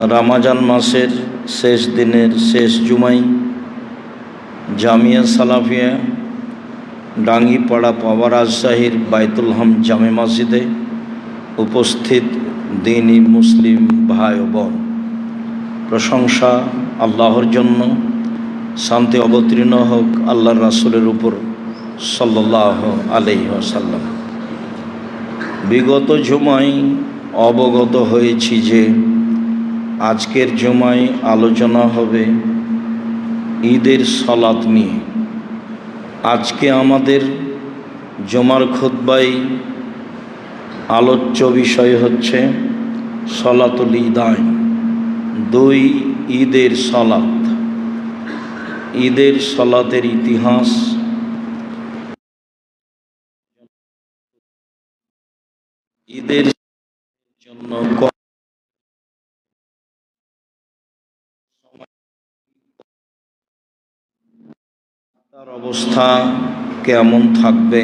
রামাজান মাসের শেষ দিনের শেষ জুমায় জামিয়া সালাফিয়া ডাঙ্গিপাড়া পাওয়া রাজশাহীর বাইতুল হাম জামে মসজিদে উপস্থিত দ্বীনী মুসলিম ভাই ও বোন, প্রশংসা আল্লাহর জন্য, শান্তি অবতীর্ণ হোক আল্লাহর রাসূলের উপর সাল্লাল্লাহু আলাইহি ওয়াসাল্লাম। বিগত জুমায় অবগত হয়েছি যে আজকের জুমায় আলোচনা হবে ঈদের সালাত নিয়ে। আজকে আমাদের জুমার খুতবায় আলোচ্য বিষয় হচ্ছে সালাতুল ঈদাইন, দুই ঈদের সালাত। ঈদের সালাতের ইতিহাস, ঈদের জন্য তার অবস্থা কেমন থাকবে,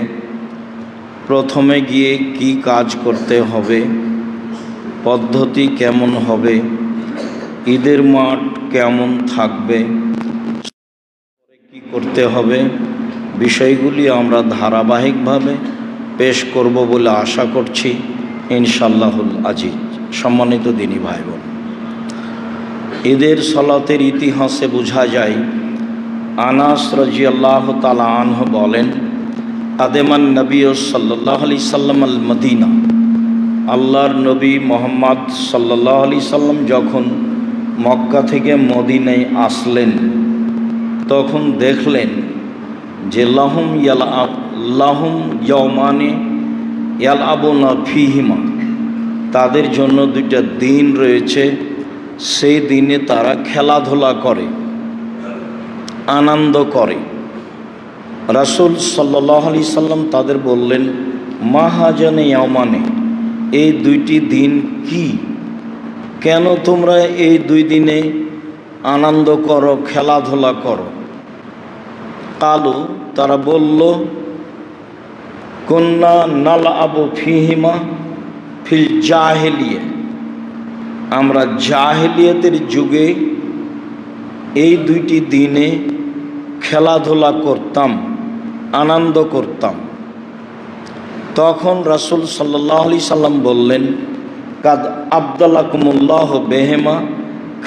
প্রথমে গিয়ে কি কাজ করতে হবে, পদ্ধতি কেমন হবে, ঈদের মাঠ কেমন থাকবে, কি করতে হবে, বিষয়গুলি আমরা ধারাবাহিকভাবে পেশ করব বলে আশা করছি ইনশাআল্লাহুল আজিজ। সম্মানিত দ্বীনী ভাই বোন, ঈদের সালাতের ইতিহাসে বোঝা যায়, আনাস রাদিয়াল্লাহু তাআলা আনহু বলেন, আদেমান নবী সাল্লাল্লাহু আলাইহি সাল্লাম আল মদিনা, আল্লাহর নবী মুহাম্মদ সাল্লাল্লাহু আলাইহি সাল্লাম যখন মক্কা থেকে মদিনায় আসলেন তখন দেখলেন যে লাহুম ইয়াওমানে ইয়ালআবুনা ফীহিমা, তাদের জন্য দুইটা দিন রয়েছে, সেই দিনে তারা খেলাধুলা করে, আনন্দ করে। রাসূল সাল্লাল্লাহু আলাইহি সাল্লাম তাদের বললেন, মা হাজানে ইয়াওমানে, এই দুইটি দিন কি, কেন তোমরা এই দুই দিনে আনন্দ করো, খেলাধুলা করো? কালু, তারা বলল, কুন্না নালআবু ফীহিমা ফিল জাহিলিয়া, আমরা জাহিলিয়াতের যুগে এই দুইটি দিনে খেলাধুলা করতাম, আনন্দ করতাম। তখন রাসূল সাল্লাল্লাহু আলাইহি সাল্লাম বললেন, কাদ আবদালাকুমুল্লাহ বেহেমা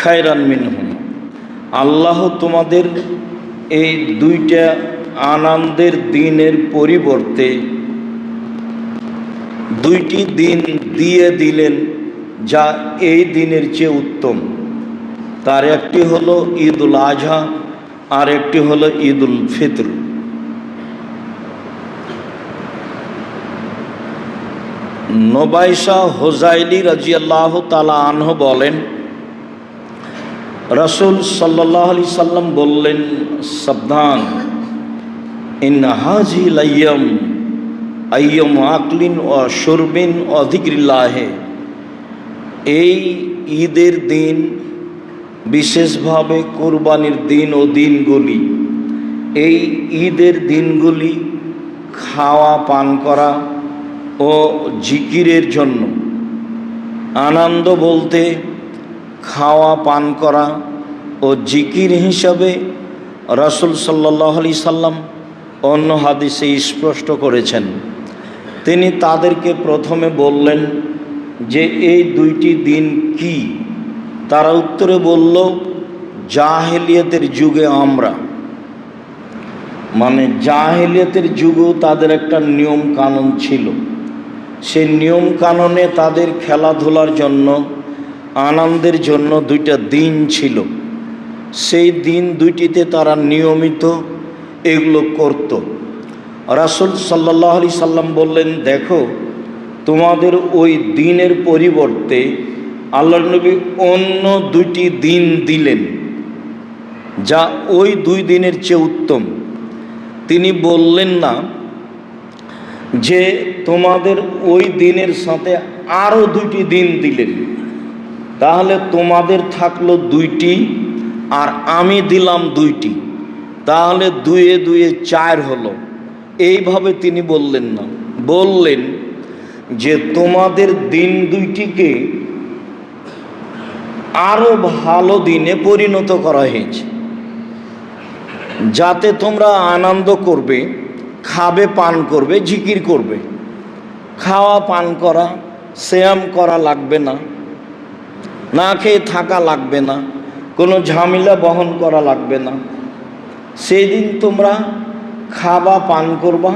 খায়রান মিনহুম, আল্লাহ তোমাদের এই দুইটা আনন্দের দিনের পরিবর্তে দুইটি দিন দিয়ে দিলেন যা এই দিনের চেয়ে উত্তম। তার একটি হলো ঈদুল আজহা আর একটি হলো ঈদুল ফিতর। নবাইসা হুযাইলি রাদিয়াল্লাহু তাআলা আনহু বলেন, রাসূল সাল্লাল্লাহু আলাইহি সাল্লাম বললেন, সাবধান, ইন্না হাযিহিল আইয়াম আকলিন ওয়া শুরবিন ওয়া যিকরিল্লাহ, এই ঈদের দিন, বিশেষভাবে কুরবানির দিন ও দিনগুলি, এই ঈদের দিনগুলি খাওয়া পান করা ও জিকিরের জন্য। আনন্দ বলতে খাওয়া পান করা ও জিকির হিসাবে রাসূল সাল্লাল্লাহু আলাইহি সাল্লাম অন্য হাদিসে স্পষ্ট করেছেন। তিনি তাদেরকে প্রথমে বললেন যে এই দুইটি দিন কি? তারা উত্তরে বলল, জাহেলিয়াতের যুগে আমরা, মানে জাহেলিয়াতের যুগেও তাদের একটা নিয়ম কানুন ছিল, সেই নিয়ম কানুনে তাদের খেলাধুলার জন্য, আনন্দের জন্য দুইটা দিন ছিল। সেই দিন দুইটিতে তারা নিয়মিত এগুলো করত। রাসূল সাল্লাল্লাহু আলাইহি সাল্লাম বললেন, দেখো, তোমাদের ওই দিনের পরিবর্তে আল্লাহর নবী অন্য দুইটি দিন দিলেন যা ওই দুই দিনের চেয়ে উত্তম। তিনি বললেন না যে তোমাদের ওই দিনের সাথে আরও দুইটি দিন দিলেন, তাহলে তোমাদের থাকলো দুইটি আর আমি দিলাম দুইটি, তাহলে দুয়ে দুয়ে চার হলো। এইভাবে তিনি বললেন না, বললেন যে তোমাদের দিন দুইটিকে আরো ভালো দিনে পরিণত করা হয়েছে, যাতে তোমরা আনন্দ করবে, খাবে, পান করবে, জিকির করবে। খাওয়া পান করা, শ্যাম করা লাগবে না, না খেয়ে থাকা লাগবে না, কোনো ঝামেলা বহন করা লাগবে না। সেই দিন তোমরা খাবা, পান করবা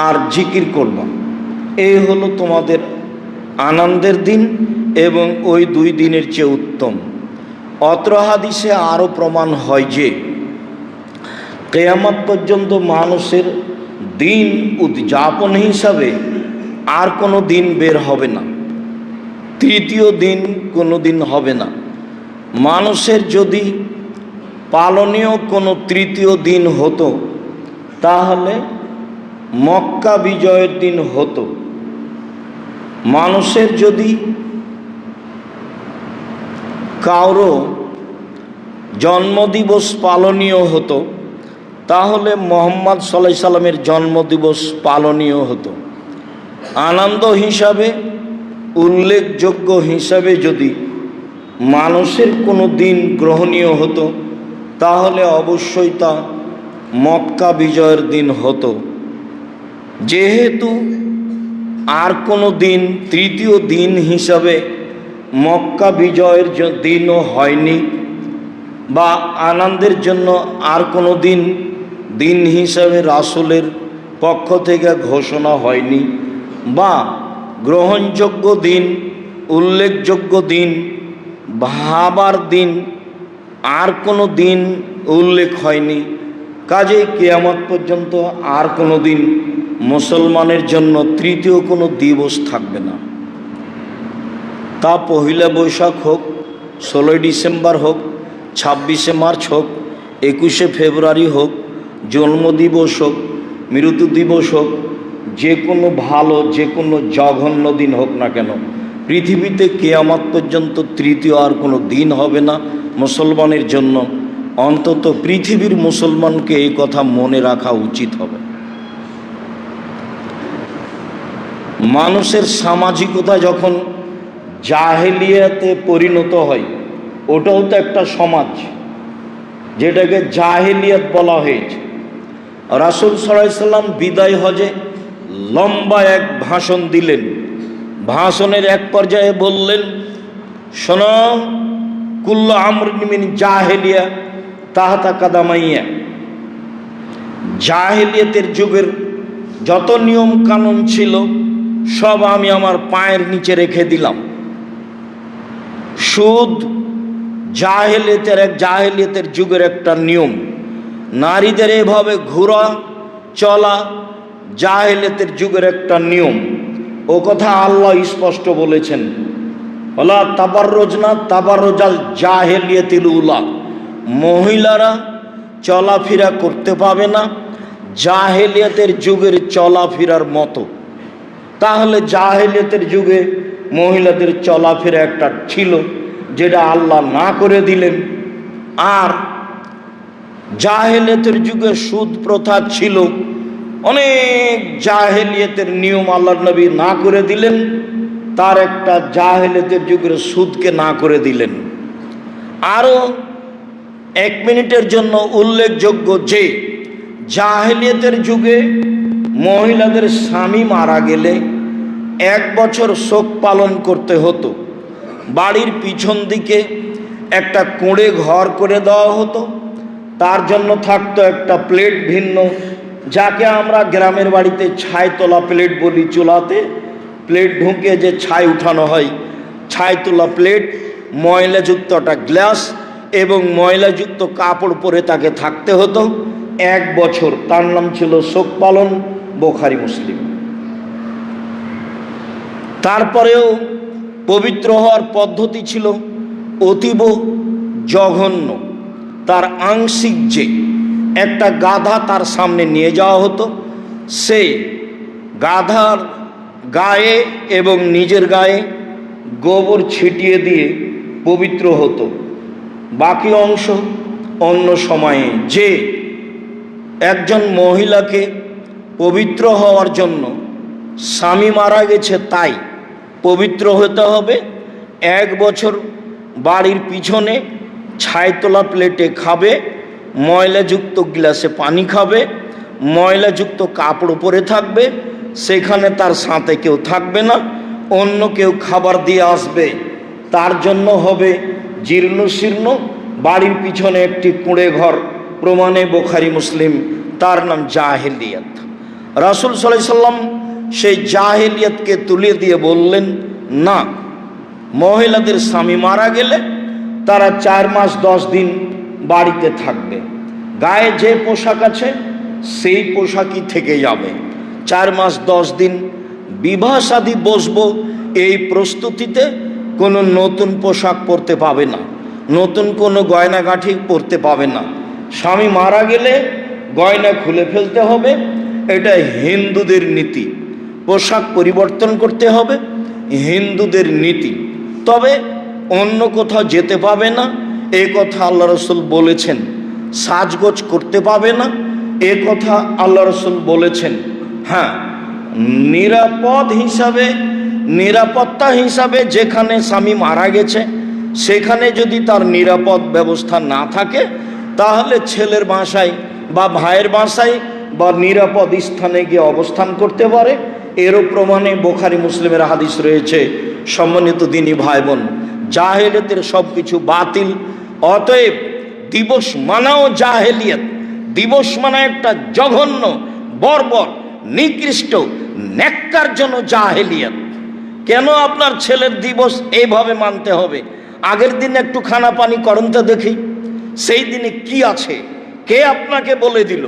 আর জিকির করবা। এই হলো তোমাদের আনন্দের দিন এবং ওই 2 দিনের চেয়ে উত্তম। অত্র হাদিসে আরও প্রমাণ হয় যে কিয়ামত পর্যন্ত মানুষের দিন উদযাপন হিসাবে আর কোনো দিন বের হবে না, তৃতীয় দিন কোনো দিন হবে না। মানুষের যদি পালনীয় কোনো তৃতীয় দিন হতো তাহলে মক্কা বিজয়ের দিন হতো। মানুষের যদি কারো জন্মদিবস পালনীয় হতো তাহলে মুহাম্মদ সাল্লাল্লাহু আলাইহি সাল্লামের জন্মদিবস পালনীয় হতো। আনন্দ হিসাবে, উল্লেখযোগ্য হিসাবে যদি মানুষের কোনো দিন গ্রহণীয় হতো তাহলে অবশ্যই তা মক্কা বিজয়ের দিন হতো। যেহেতু আর কোনো দিন তৃতীয় দিন হিসাবে মক্কা বিজয়ের দিনও হয়নি, বা আনন্দের জন্য আর কোনো দিন হিসাবে রাসূলের পক্ষ থেকে ঘোষণা হয়নি, বা গ্রহণযোগ্য দিন, উল্লেখযোগ্য দিন, ভাবার দিন আর কোনো দিন উল্লেখ হয়নি, কাজেই কিয়ামত পর্যন্ত আর কোনো দিন মুসলমানের জন্য তৃতীয় কোনো দিবস থাকবে না। তা পহিলা বৈশাখ হোক, 16ই ডিসেম্বর হোক, 26শে মার্চ হোক, 21শে ফেব্রুয়ারি হোক, জন্মদিবস হোক, মৃত্যু দিবস হোক, যে কোনো ভালো, যে কোনো জঘন্য দিন হোক না কেন, পৃথিবীতে কিয়ামত পর্যন্ত তৃতীয় আর কোনো দিন হবে না মুসলমানের জন্য। অন্তত পৃথিবীর মুসলমানকে এই কথা মনে রাখা উচিত হবে। মানুষের সামাজিকতা যখন জাহেলিয়াতে পরিণত হয়, ওটাও তো একটা সমাজ, যেটাকে জাহেলিয়াত বলা হয়েছে। রাসূল সাল্লাল্লাহু আলাইহি সাল্লাম বিদায় হজে লম্বা এক ভাষণ দিলেন। ভাষণের এক পর্যায়ে বললেন, শোনো, কুল্লু আমরিন মিন জাহেলিয়া তাহতা কাদামাইয়া। জাহেলিয়াতের যুগের যত নিয়ম কানুন ছিল সব আমি আমার পায়ের নিচে রেখে দিলাম। সুদ জাহেলিয়াতের যুগের একটা নিয়ম। নারীদের এভাবে ঘোরা চলা জাহেলিয়াতের যুগের একটা নিয়ম। ও কথা আল্লাহ স্পষ্ট বলেছেন, ওয়ালা তাবাররুজনা তাবাররুজাল জাহেলিয়াতিল উলা। মহিলারা চলাফেরা করতে পাবে না জাহেলিয়াতের যুগের চলাফেরার মতো। তাহলে জাহেলিয়াতের যুগে মহিলাদের চলাফেরা একটা ছিল যেটা আল্লাহ না করে দিলেন। আর জাহেলিয়াতের যুগে সুদ প্রথা ছিল, অনেক জাহেলিয়াতের নিয়ম আল্লাহর নবী না করে দিলেন, তার একটা জাহেলিয়াতের যুগের সুদকে না করে দিলেন। আরও 1 মিনিটের জন্য উল্লেখযোগ্য যে জাহেলিয়াতের যুগে মহিলাদের স্বামী মারা গেলে 1 বছর শোক পালন করতে হতো। বাড়ির পিছন দিকে একটা কোণে ঘর করে দেওয়া হতো, তার জন্য থাকতো একটা প্লেট ভিন্ন, যাকে আমরা গ্রামের বাড়িতে ছাই তোলা প্লেট বলি। চুলাতে প্লেট ঢুকে যে ছাই উঠানো হয়, ছাই তোলা প্লেট, ময়লাযুক্ত একটা গ্লাস এবং ময়লাযুক্ত কাপড় পরে তাকে থাকতে হতো 1 বছর। তার নাম ছিল শোক পালন, বুখারী মুসলিম। তারপরেও পবিত্র হওয়ার পদ্ধতি ছিল অতীব জঘন্য। তার আংশিক যে একটা গাধা তার সামনে নিয়ে যাওয়া হতো, সেই গাধার গায়ে এবং নিজের গায়ে গোবর ছিটিয়ে দিয়ে পবিত্র হতো। বাকি অংশ অন্য সময়ে। যে একজন মহিলাকে পবিত্র হওয়ার জন্য স্বামী মারা গেছে তাই পবিত্র হতে হবে, 1 বছর বাড়ির পিছনে ছাইতলা প্লেটে খাবে, ময়লাযুক্ত গ্লাসে পানি খাবে, ময়লাযুক্ত কাপড় পরে থাকবে, সেখানে তার সাথে কেউ থাকবে না, অন্য কেউ খাবার দিয়ে আসবে, তার জন্য হবে জীর্ণ শীর্ণ বাড়ির পিছনে একটি কুঁড়ে ঘর, প্রমাণে বুখারী মুসলিম, তার নাম জাহেলিয়াত। রাসূল সাল্লাল্লাহু আলাইহি সাল্লাম সেই জাহেলিয়াতকে তুলে দিয়ে বললেন, না, মহিলাদের স্বামী মারা গেলে তারা 4 মাস 10 দিন বাড়িতে থাকবে, গায়ে যে পোশাক আছে সেই পোশাকই থেকে যাবে, 4 মাস 10 দিন বিবাহ শাদী বসবো এই প্রস্তুতিতে কোনো নতুন পোশাক পরতে পাবে না, নতুন কোনো গয়নাগাঠি পরতে পাবে না। স্বামী মারা গেলে গয়না খুলে ফেলতে হবে, এটা হিন্দুদের নীতি। পোশাক পরিবর্তন করতে হবে, হিন্দুদের নীতি। তবে অন্য কোথাও যেতে পাবে না, এ কথা আল্লাহ রসুল বলেছেন। সাজগোজ করতে পাবে না, এ কথা আল্লাহ রসুল বলেছেন। হ্যাঁ, নিরাপত্তা হিসাবে যেখানে স্বামী মারা গেছে সেখানে যদি তার নিরাপদ ব্যবস্থা না থাকে, তাহলে ছেলের বাসায় বা ভাইয়ের বাসায় বা নিরাপদ স্থানে গিয়ে অবস্থান করতে পারে। এরও প্রমাণে বুখারী মুসলিমের হাদিস রয়েছে। সম্মানিত দিনী ভাই বোন, জাহেলিয়াতের সব কিছু বাতিল। অতএব দিবস মানাও জাহেলিয়াত। দিবস মানা একটা জঘন্য, বর্বর, নিকৃষ্ট, ন্যাক্কারজনক জাহেলিয়াত। কেন আপনার ছেলের দিবস এইভাবে মানতে হবে? আগের দিন একটু খানা পানি করেন তো দেখি, সেই দিনে কি আছে? কে আপনাকে বলে দিল?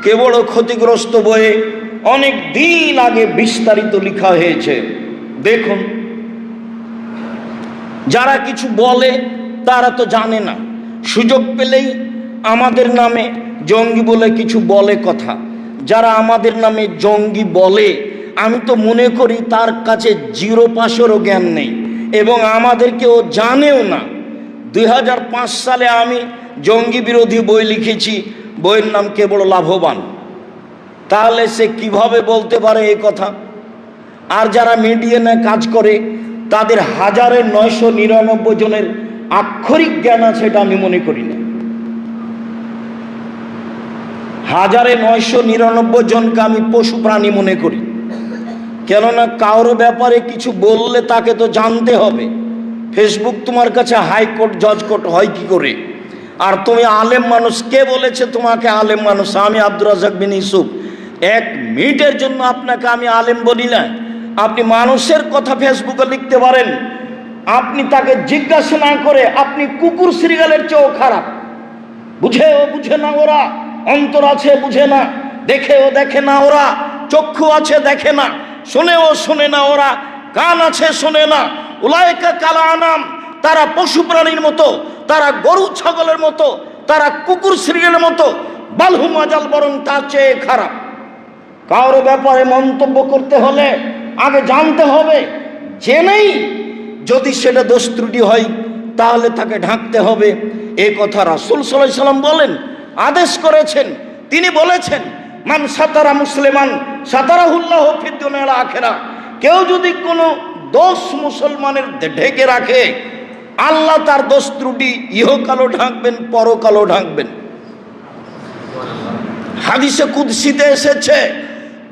কে বড় ক্ষতিগ্রস্ত বইয়ে অনেক দিন আগে বিস্তারিত লেখা হয়েছে, দেখুন। যারা কিছু বলে তারা তো জানে না, সুযোগ পেলেই আমাদের নামে জঙ্গি বলে কিছু বলে কথা। যারা আমাদের নামে জঙ্গি বলে, আমি তো মনে করি তার কাছে 0% জ্ঞান নেই এবং আমাদেরকেও জানেও না। 2005 সালে আমি জঙ্গি বিরোধী বই লিখেছি, বইয়ের নাম কেবল লাভবান। তাহলে সে কিভাবে বলতে পারে এই কথা? আর যারা মিডিয়ানে কাজ করে তাদের 1999 জনের আক্ষরিক জ্ঞান আছে, এটা আমি মনে করি না। 1999 জনকে আমি পশু প্রাণী মনে করি। কেননা কারোর ব্যাপারে কিছু বললে তাকে তো জানতে হবে। ফেসবুক তোমার কাছে হাইকোর্ট, জজ কোর্ট হয় কি করে? আর তুমি আলেম মানুষ, কে বলেছে তোমাকে আলেম মানুষ? আমি আব্দুর রাজ্জাক বিন ইউসুফ 1 মিনিটের জন্য আপনাকে আমি আলেম বলি না। আপনি মানুষের কথা ফেসবুকে লিখতে পারেন, আপনি তাকে জিজ্ঞাসা না করে আপনি কুকুর শ্রীগালের চেয়েও খারাপ। বুঝে না ওরা, অন্তর আছে বুঝে না, দেখেও দেখে না ওরা, চক্ষু আছে দেখে না, শোনেও শোনে না ওরা, কান আছে শোনে না। উলাইকা কাল আনাম, তারা পশু প্রাণীর মতো, তারা গরু ছাগলের মতো, তারা কুকুর শ্রীগালের মতো, বালহুম আজাল, বরং তার চেয়ে খারাপ। কারো ব্যাপারে মন্তব্য করতে হলে আগে জানতে হবে, জেনেই যদি সেটা দোষ ত্রুটি হয় তাহলে তাকে ঢাকতে হবে। এই কথা রাসূল সাল্লাল্লাহু আলাইহি সাল্লাম বলেন, আদেশ করেছেন। তিনি বলেছেন, মান সাতারা মুসলিমান সাতারাহুল্লাহু ফিদ দুনিয়া ওয়াল আখিরাহ। কেউ যদি কোনো দোষ মুসলমানের ঢেকে রাখে, আল্লাহ তার দোষ ত্রুটি ইহকালও ঢাকবেন, পরকালও ঢাকবেন। হাদিসে কুদসিতে এসেছে,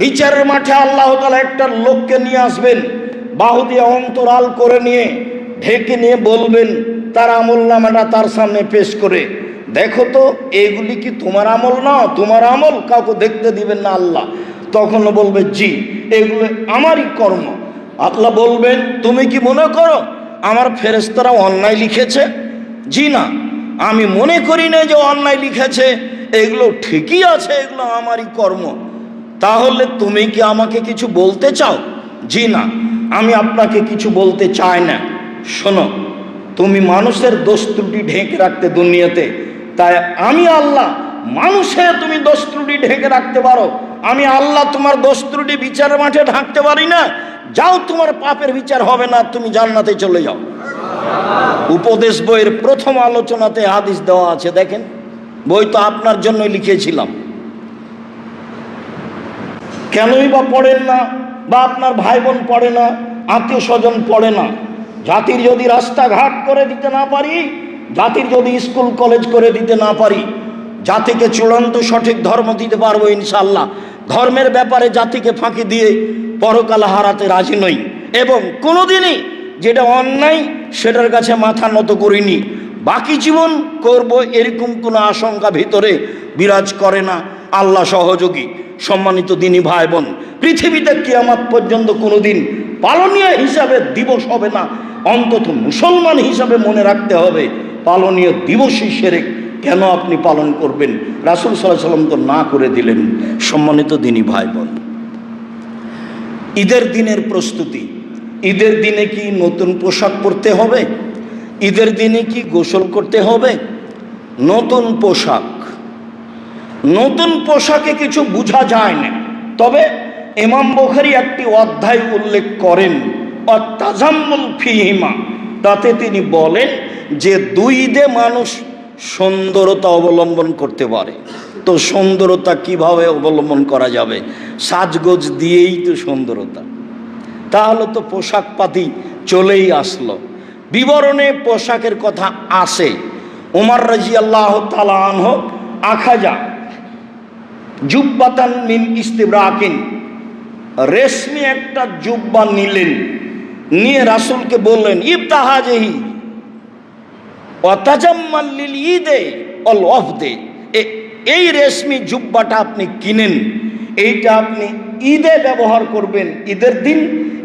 বিচারের মাঠে আল্লাহ তাআলা একটা লোককে নিয়ে আসবেন, বাহু দিয়ে অন্তরাল করে নিয়ে ঢেকে নিয়ে বলবেন তার আমলনামাটা তার সামনে পেশ করে, দেখো তো এগুলি কি তোমার আমল? না, তোমার আমল কাউকে দেখতে দিবেন না আল্লাহ। তখন বলবে, জি, এগুলো আমারই কর্ম। আল্লাহ বলবেন, তুমি কি মনে করো আমার ফেরেশতারা অন্যায় লিখেছে? জি না, আমি মনে করি না যে অন্যায় লিখেছে, এগুলো ঠিকই আছে, এগুলো আমারই কর্ম। তাহলে তুমি কি আমাকে কিছু বলতে চাও? জি না, আমি আপনাকে কিছু বলতে চাই না। শোনো, তুমি মানুষের দোষ ত্রুটি ঢেকে রাখতে দুনিয়াতে, তাই আমি আল্লাহ মানুষের তুমি দোষ ত্রুটি ঢেকে রাখতে পারো, আমি আল্লাহ তোমার দোষ ত্রুটি বিচারের মাঠে ঢাকতে পারি না। যাও, তোমার পাপের বিচার হবে না, তুমি জান্নাতে চলে যাও। উপদেশ বইয়ের প্রথম আলোচনাতে হাদিস দেওয়া আছে, দেখেন। বই তো আপনার জন্যই লিখেছিলাম। কেনই বা পড়েন না? বা আপনার ভাই বোন পড়ে না, আত্মীয় স্বজন পড়ে না? জাতির যদি রাস্তাঘাট করে দিতে না পারি, জাতির যদি স্কুল কলেজ করে দিতে না পারি, জাতিকে চূড়ান্ত সঠিক ধর্ম দিতে পারবো ইনশাআল্লাহ। ধর্মের ব্যাপারে জাতিকে ফাঁকি দিয়ে পরকাল হারাতে রাজি নই, এবং কোনোদিনই যেটা অন্যায় সেটার কাছে মাথা নত করিনি। বাকি জীবন করব এরকম কোনো আশঙ্কা ভিতরে বিরাজ করে না। আল্লাহ সহযোগী। সম্মানিত দিনী ভাই বোন, পৃথিবীতে কিয়ামত পর্যন্ত কোনোদিন পালনীয় হিসাবে দিবস হবে না, অন্তত মুসলমান হিসাবে মনে রাখতে হবে পালনীয় দিবসই শিরক। কেন আপনি পালন করবেন? রাসূল সাল্লাল্লাহু আলাইহি ওয়াসাল্লাম তো না করে দিলেন। সম্মানিত দিনী ভাই বোন, ঈদের দিনের প্রস্তুতি। ঈদের দিনে কি নতুন পোশাক পরতে হবে? ঈদের দিনে কি গোসল করতে হবে? নতুন পোশাক, নতুন পোশাকে কিছু বোঝা যায় না। তবে ইমাম বুখারী একটি অধ্যায় উল্লেখ করেন, আত-তাজাম্মুল ফীহিমা। তাতে তিনি বলেন যে দুই ঈদে মানুষ সুন্দরতা অবলম্বন করতে পারে। তো সুন্দরতা কিভাবে অবলম্বন করা যাবে? সাজগোজ দিয়েই তো সুন্দরতা। তাহলে তো পোশাক পাতি চলেই আসলো। বিবরণে পোশাকের কথা আসে। ওমর রাদিয়াল্লাহু তাআলা আনহু আখাজা জুব্বাতান মিন ইস্তিবরাকিন, রেশমি একটা জুব্বা নিলেন, নিয়ে রাসূলকে বললেন ইবতাহাজহি ওয়াতাজাম্মাল লিল ঈদে ওয়াল ওয়াফদে। এই রেশমি জুব্বাটা আপনি কিনেন, এইটা আপনি ঈদে ব্যবহার করবেন, ঈদের দিন,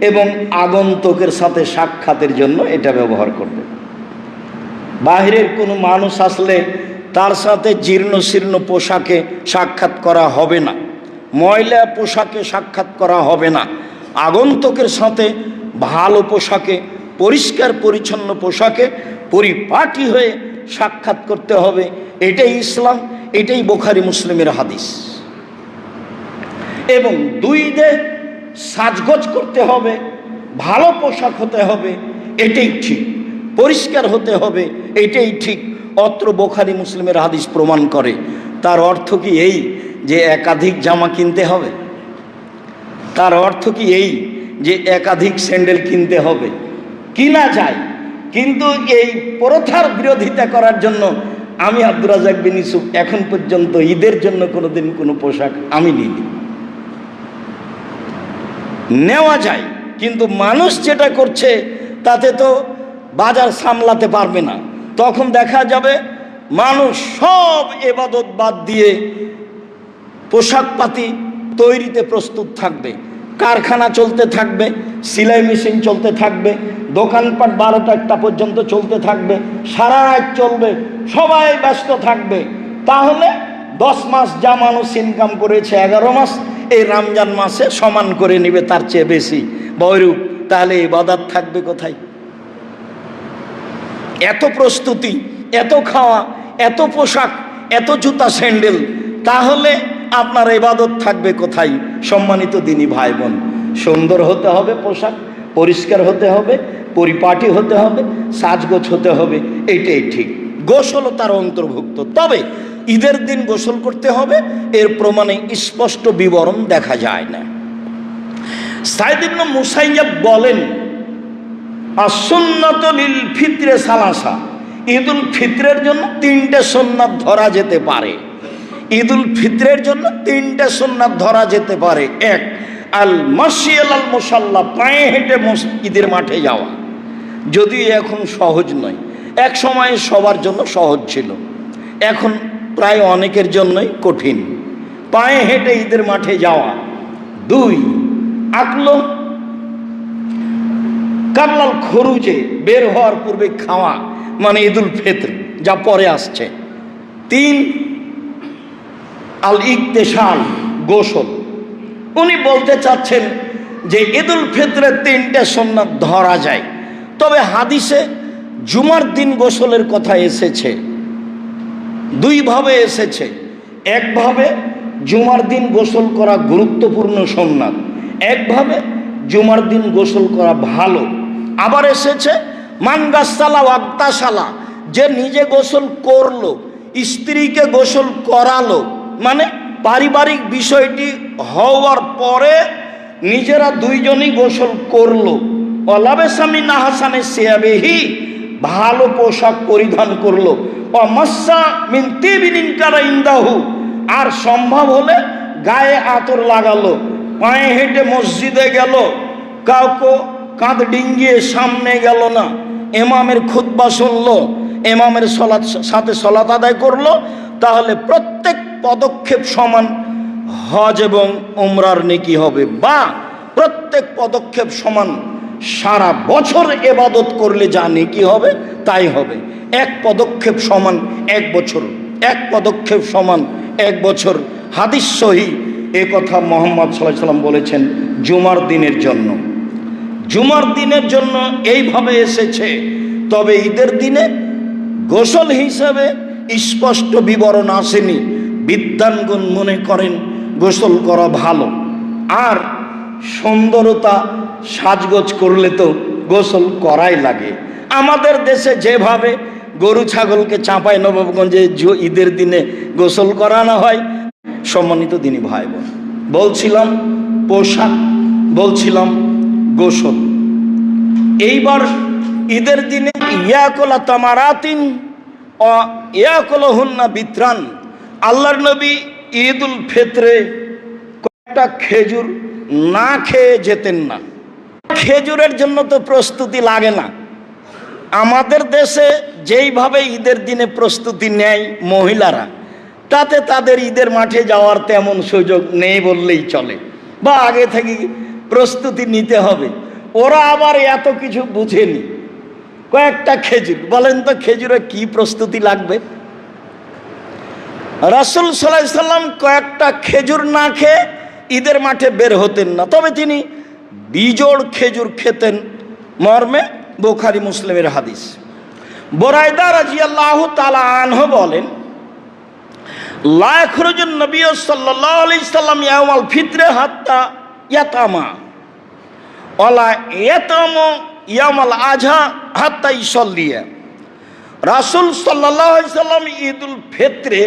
এবং আগন্তুকের সাথে সাক্ষাতের জন্য এটা ব্যবহার করবেন। বাহিরের কোনো মানুষ আসলে তার সাথে জীর্ণ শীর্ণ পোশাকে সাক্ষাৎ করা হবে না, ময়লা পোশাকে সাক্ষাৎ করা হবে না। আগন্তুকের সাথে ভালো পোশাকে, পরিষ্কার পরিচ্ছন্ন পোশাকে পরিপাটি হয়ে সাক্ষাৎ করতে হবে। এটাই ইসলাম, এটাই বুখারী মুসলিমের হাদিস। এবং দুই ঈদে সাজগোজ করতে হবে, ভালো পোশাক হতে হবে, এটাই ঠিক। পরিষ্কার হতে হবে, এটাই ঠিক। অত্র বুখারী মুসলিমের হাদিস প্রমাণ করে। তার অর্থ কি এই যে একাধিক জামা কিনতে হবে? তার অর্থ কি এই যে একাধিক স্যান্ডেল কিনতে হবে? কিনা যায়, কিন্তু এই প্রথার বিরোধিতা করার জন্য আমি আব্দুর রাজ্জাক বিন ইউসুফ এখন পর্যন্ত ঈদের জন্য কোনোদিন কোনো পোশাক আমি নিইনি। নেওয়া যায়, কিন্তু মানুষ যেটা করছে তাতে তো বাজার সামলাতে পারবে না। তখন দেখা যাবে মানুষ সব ইবাদত বাদ দিয়ে পোশাক পাতি তৈরিতে প্রস্তুত থাকবে, কারখানা চলতে থাকবে, সেলাই মেশিন চলতে থাকবে, দোকানপাট 12টা-1টা পর্যন্ত চলতে থাকবে, সারা রাত চলবে, সবাই ব্যস্ত থাকবে। তাহলে 10 মাস যা মানুষ ইনকাম করেছে 11 মাস এই রমজান মাসে সমান করে নেবে, তার চেয়ে বেশি বৈরূপ। তাহলে ইবাদত থাকবে কোথায়? এত প্রস্তুতি, এত খাওয়া, এত পোশাক, এত জুতা স্যান্ডেল, তাহলে আপনার ইবাদত থাকবে কোথায়? সম্মানিত দিনী ভাই বোন, সুন্দর হতে হবে পোশাক, পরিষ্কার হতে হবে, পরিপাটি হতে হবে, সাজগোজ হতে হবে, এইটাই ঠিক। গোসলও তার অন্তর্ভুক্ত। তবে ঈদের দিন গোসল করতে হবে, এর প্রমাণে স্পষ্ট বিবরণ দেখা যায় না। সাইদ ইবনে মুসাইয়্যিব বলেন as-সুন্নাতু লিল ফিত্রে সালাসা, ঈদুল ফিত্রের জন্য 3টে সুন্নাত ধরা যেতে পারে। ঈদুল ফিত্রের জন্য 3টে সুন্নাত ধরা যেতে পারে। 1, আল মাশি আলাল মুসাল্লা, পায়ে হেঁটে ঈদের মাঠে যাওয়া। যদিও এখন সহজ নয়, এক সময় সবার জন্য সহজ ছিল, এখন প্রায় অনেকের জন্যই কঠিন পায়ে হেঁটে ঈদের মাঠে যাওয়া। 2, আকলো কাবলাল খরুজে, বের হওয়ার পূর্বে খাওয়া, মানে ঈদুল ফিত্র যা পরে আসছে। 3, আল ইকতেসাল, গোসল। উনি বলতে চাচ্ছেন যে ঈদুল ফিত্রে 3টে সুন্নাত ধরা যায়। তবে হাদিসে জুমার দিন গোসলের কথা এসেছে, 2 ভাবে এসেছে। একভাবে জুমার দিন গোসল করা গুরুত্বপূর্ণ সুন্নাত, একভাবে জুমার দিন গোসল করা ভালো। আবার এসেছে মান গাসসালা ওয়াগতাসালা, যে নিজে গোসল করলো, স্ত্রীকে গোসল করালো, মানে পারিবারিক বিষয়টি হওয়ার পরে নিজেরা 2জনই গোসল করলো, অলাবেসা মিন আহসানি সিয়াবিহি, ভালো পোশাক পরিধান করলো, অমাসা মিন তিবিন কারা ইনদাহু, আর সম্ভব হলে গায়ে আতর লাগালো, পায়ে হেঁটে মসজিদে গেল, কাউকে কাঁধ ডিঙ্গিয়ে সামনে গেল না, ইমামের খুতবা শুনলো, ইমামের সাথে সলাত আদায় করলো, তাহলে প্রত্যেক পদক্ষেপ সমান হজ এবং উমরার নেকি হবে। বা প্রত্যেক পদক্ষেপ সমান সারা বছর ইবাদত করলে যা নেকি হবে তাই হবে। এক পদক্ষেপ সমান এক বছর, এক পদক্ষেপ সমান এক বছর। হাদিস সহি এ কথা মুহাম্মদ সাল্লাল্লাহু আলাইহি ওয়াসাল্লাম বলেছেন জুমার দিনের জন্য। জুমার দিনের জন্য এইভাবে এসেছে। তবে ঈদের দিনে গোসল হিসাবে স্পষ্ট বিবরণ আসেনি। বিদ্বানগণ মনে করেন গোসল করা ভালো, আর সুন্দরতা সাজগোজ করলে তো গোসল করাই লাগে। আমাদের দেশে যেভাবে গরু ছাগলকে চাঁপাই নবাবগঞ্জে ঈদের দিনে গোসল করানো হয়। সম্মানিত দিনী ভাই বোন, বলছিলাম পোশাক, বলছিলাম গোসল। এইবার ঈদের দিনে ইয়াকুলা তামারাতিন ও ইয়াকুলহুন্না বিত্রান, আল্লাহর নবী ঈদুল ফিতরে কয়েকটা খেজুর না খেয়ে যেতেন না। খেজুরের জন্য তো প্রস্তুতি লাগে না। আমাদের দেশে যেইভাবে ঈদের দিনে প্রস্তুতি নেয় মহিলারা, তাতে তাদের ঈদের মাঠে যাওয়ার তেমন সুযোগ নেই বললেই চলে, বা আগে থেকে প্রস্তুতি নিতে হবে। ওরা আবার এত কিছু বুঝেনি। কয়েকটা খেজুর, বলেন তো খেজুরে কি প্রস্তুতি লাগবে? রাসূল সাল্লাল্লাহু আলাইহি সাল্লাম কয়েকটা খেজুর না খেয়ে ঈদের মাঠে বের হতেন না। তবে তিনি বিজোড় খেজুর খেতেন মর্মে বুখারী মুসলিমের হাদিস। বুরায়দা রাদিয়াল্লাহু তাআলা আনহু বলেন, লা ইয়াখরুজুন নবী সাল্লাল্লাহু আলাইহি সাল্লাম ইয়াউমাল ফিতরে হাত্তা ইয়াতামা ওয়ালা ইয়াতামু ইয়াউমাল আযহা হাত্তা ইসাল্লিয়া। রাসূল সাল্লাল্লাহু আলাইহি সাল্লাম ঈদুল ফিতরে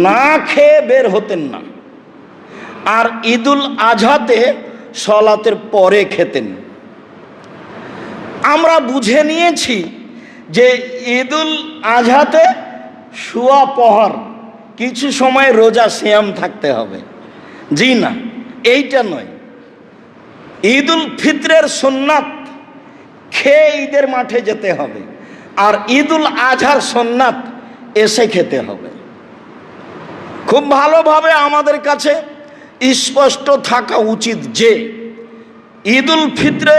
না খেয়ে বের হতেন না, আর ঈদুল আজহাতে সলাতের পরে খেতেন। আমরা বুঝে নিয়েছি যে ঈদুল আজহাতে শুয়া পহর কিছু সময় রোজা সিয়াম থাকতে হবে। জি না, এইটা নয়। ঈদুল ফিতরের সুন্নাত খেয়ে ঈদের মাঠে যেতে হবে, আর ঈদুল আজহার সুন্নাত এসে খেতে হবে। খুব ভালোভাবে আমাদের কাছে স্পষ্ট থাকা উচিত যে ঈদুল ফিতরে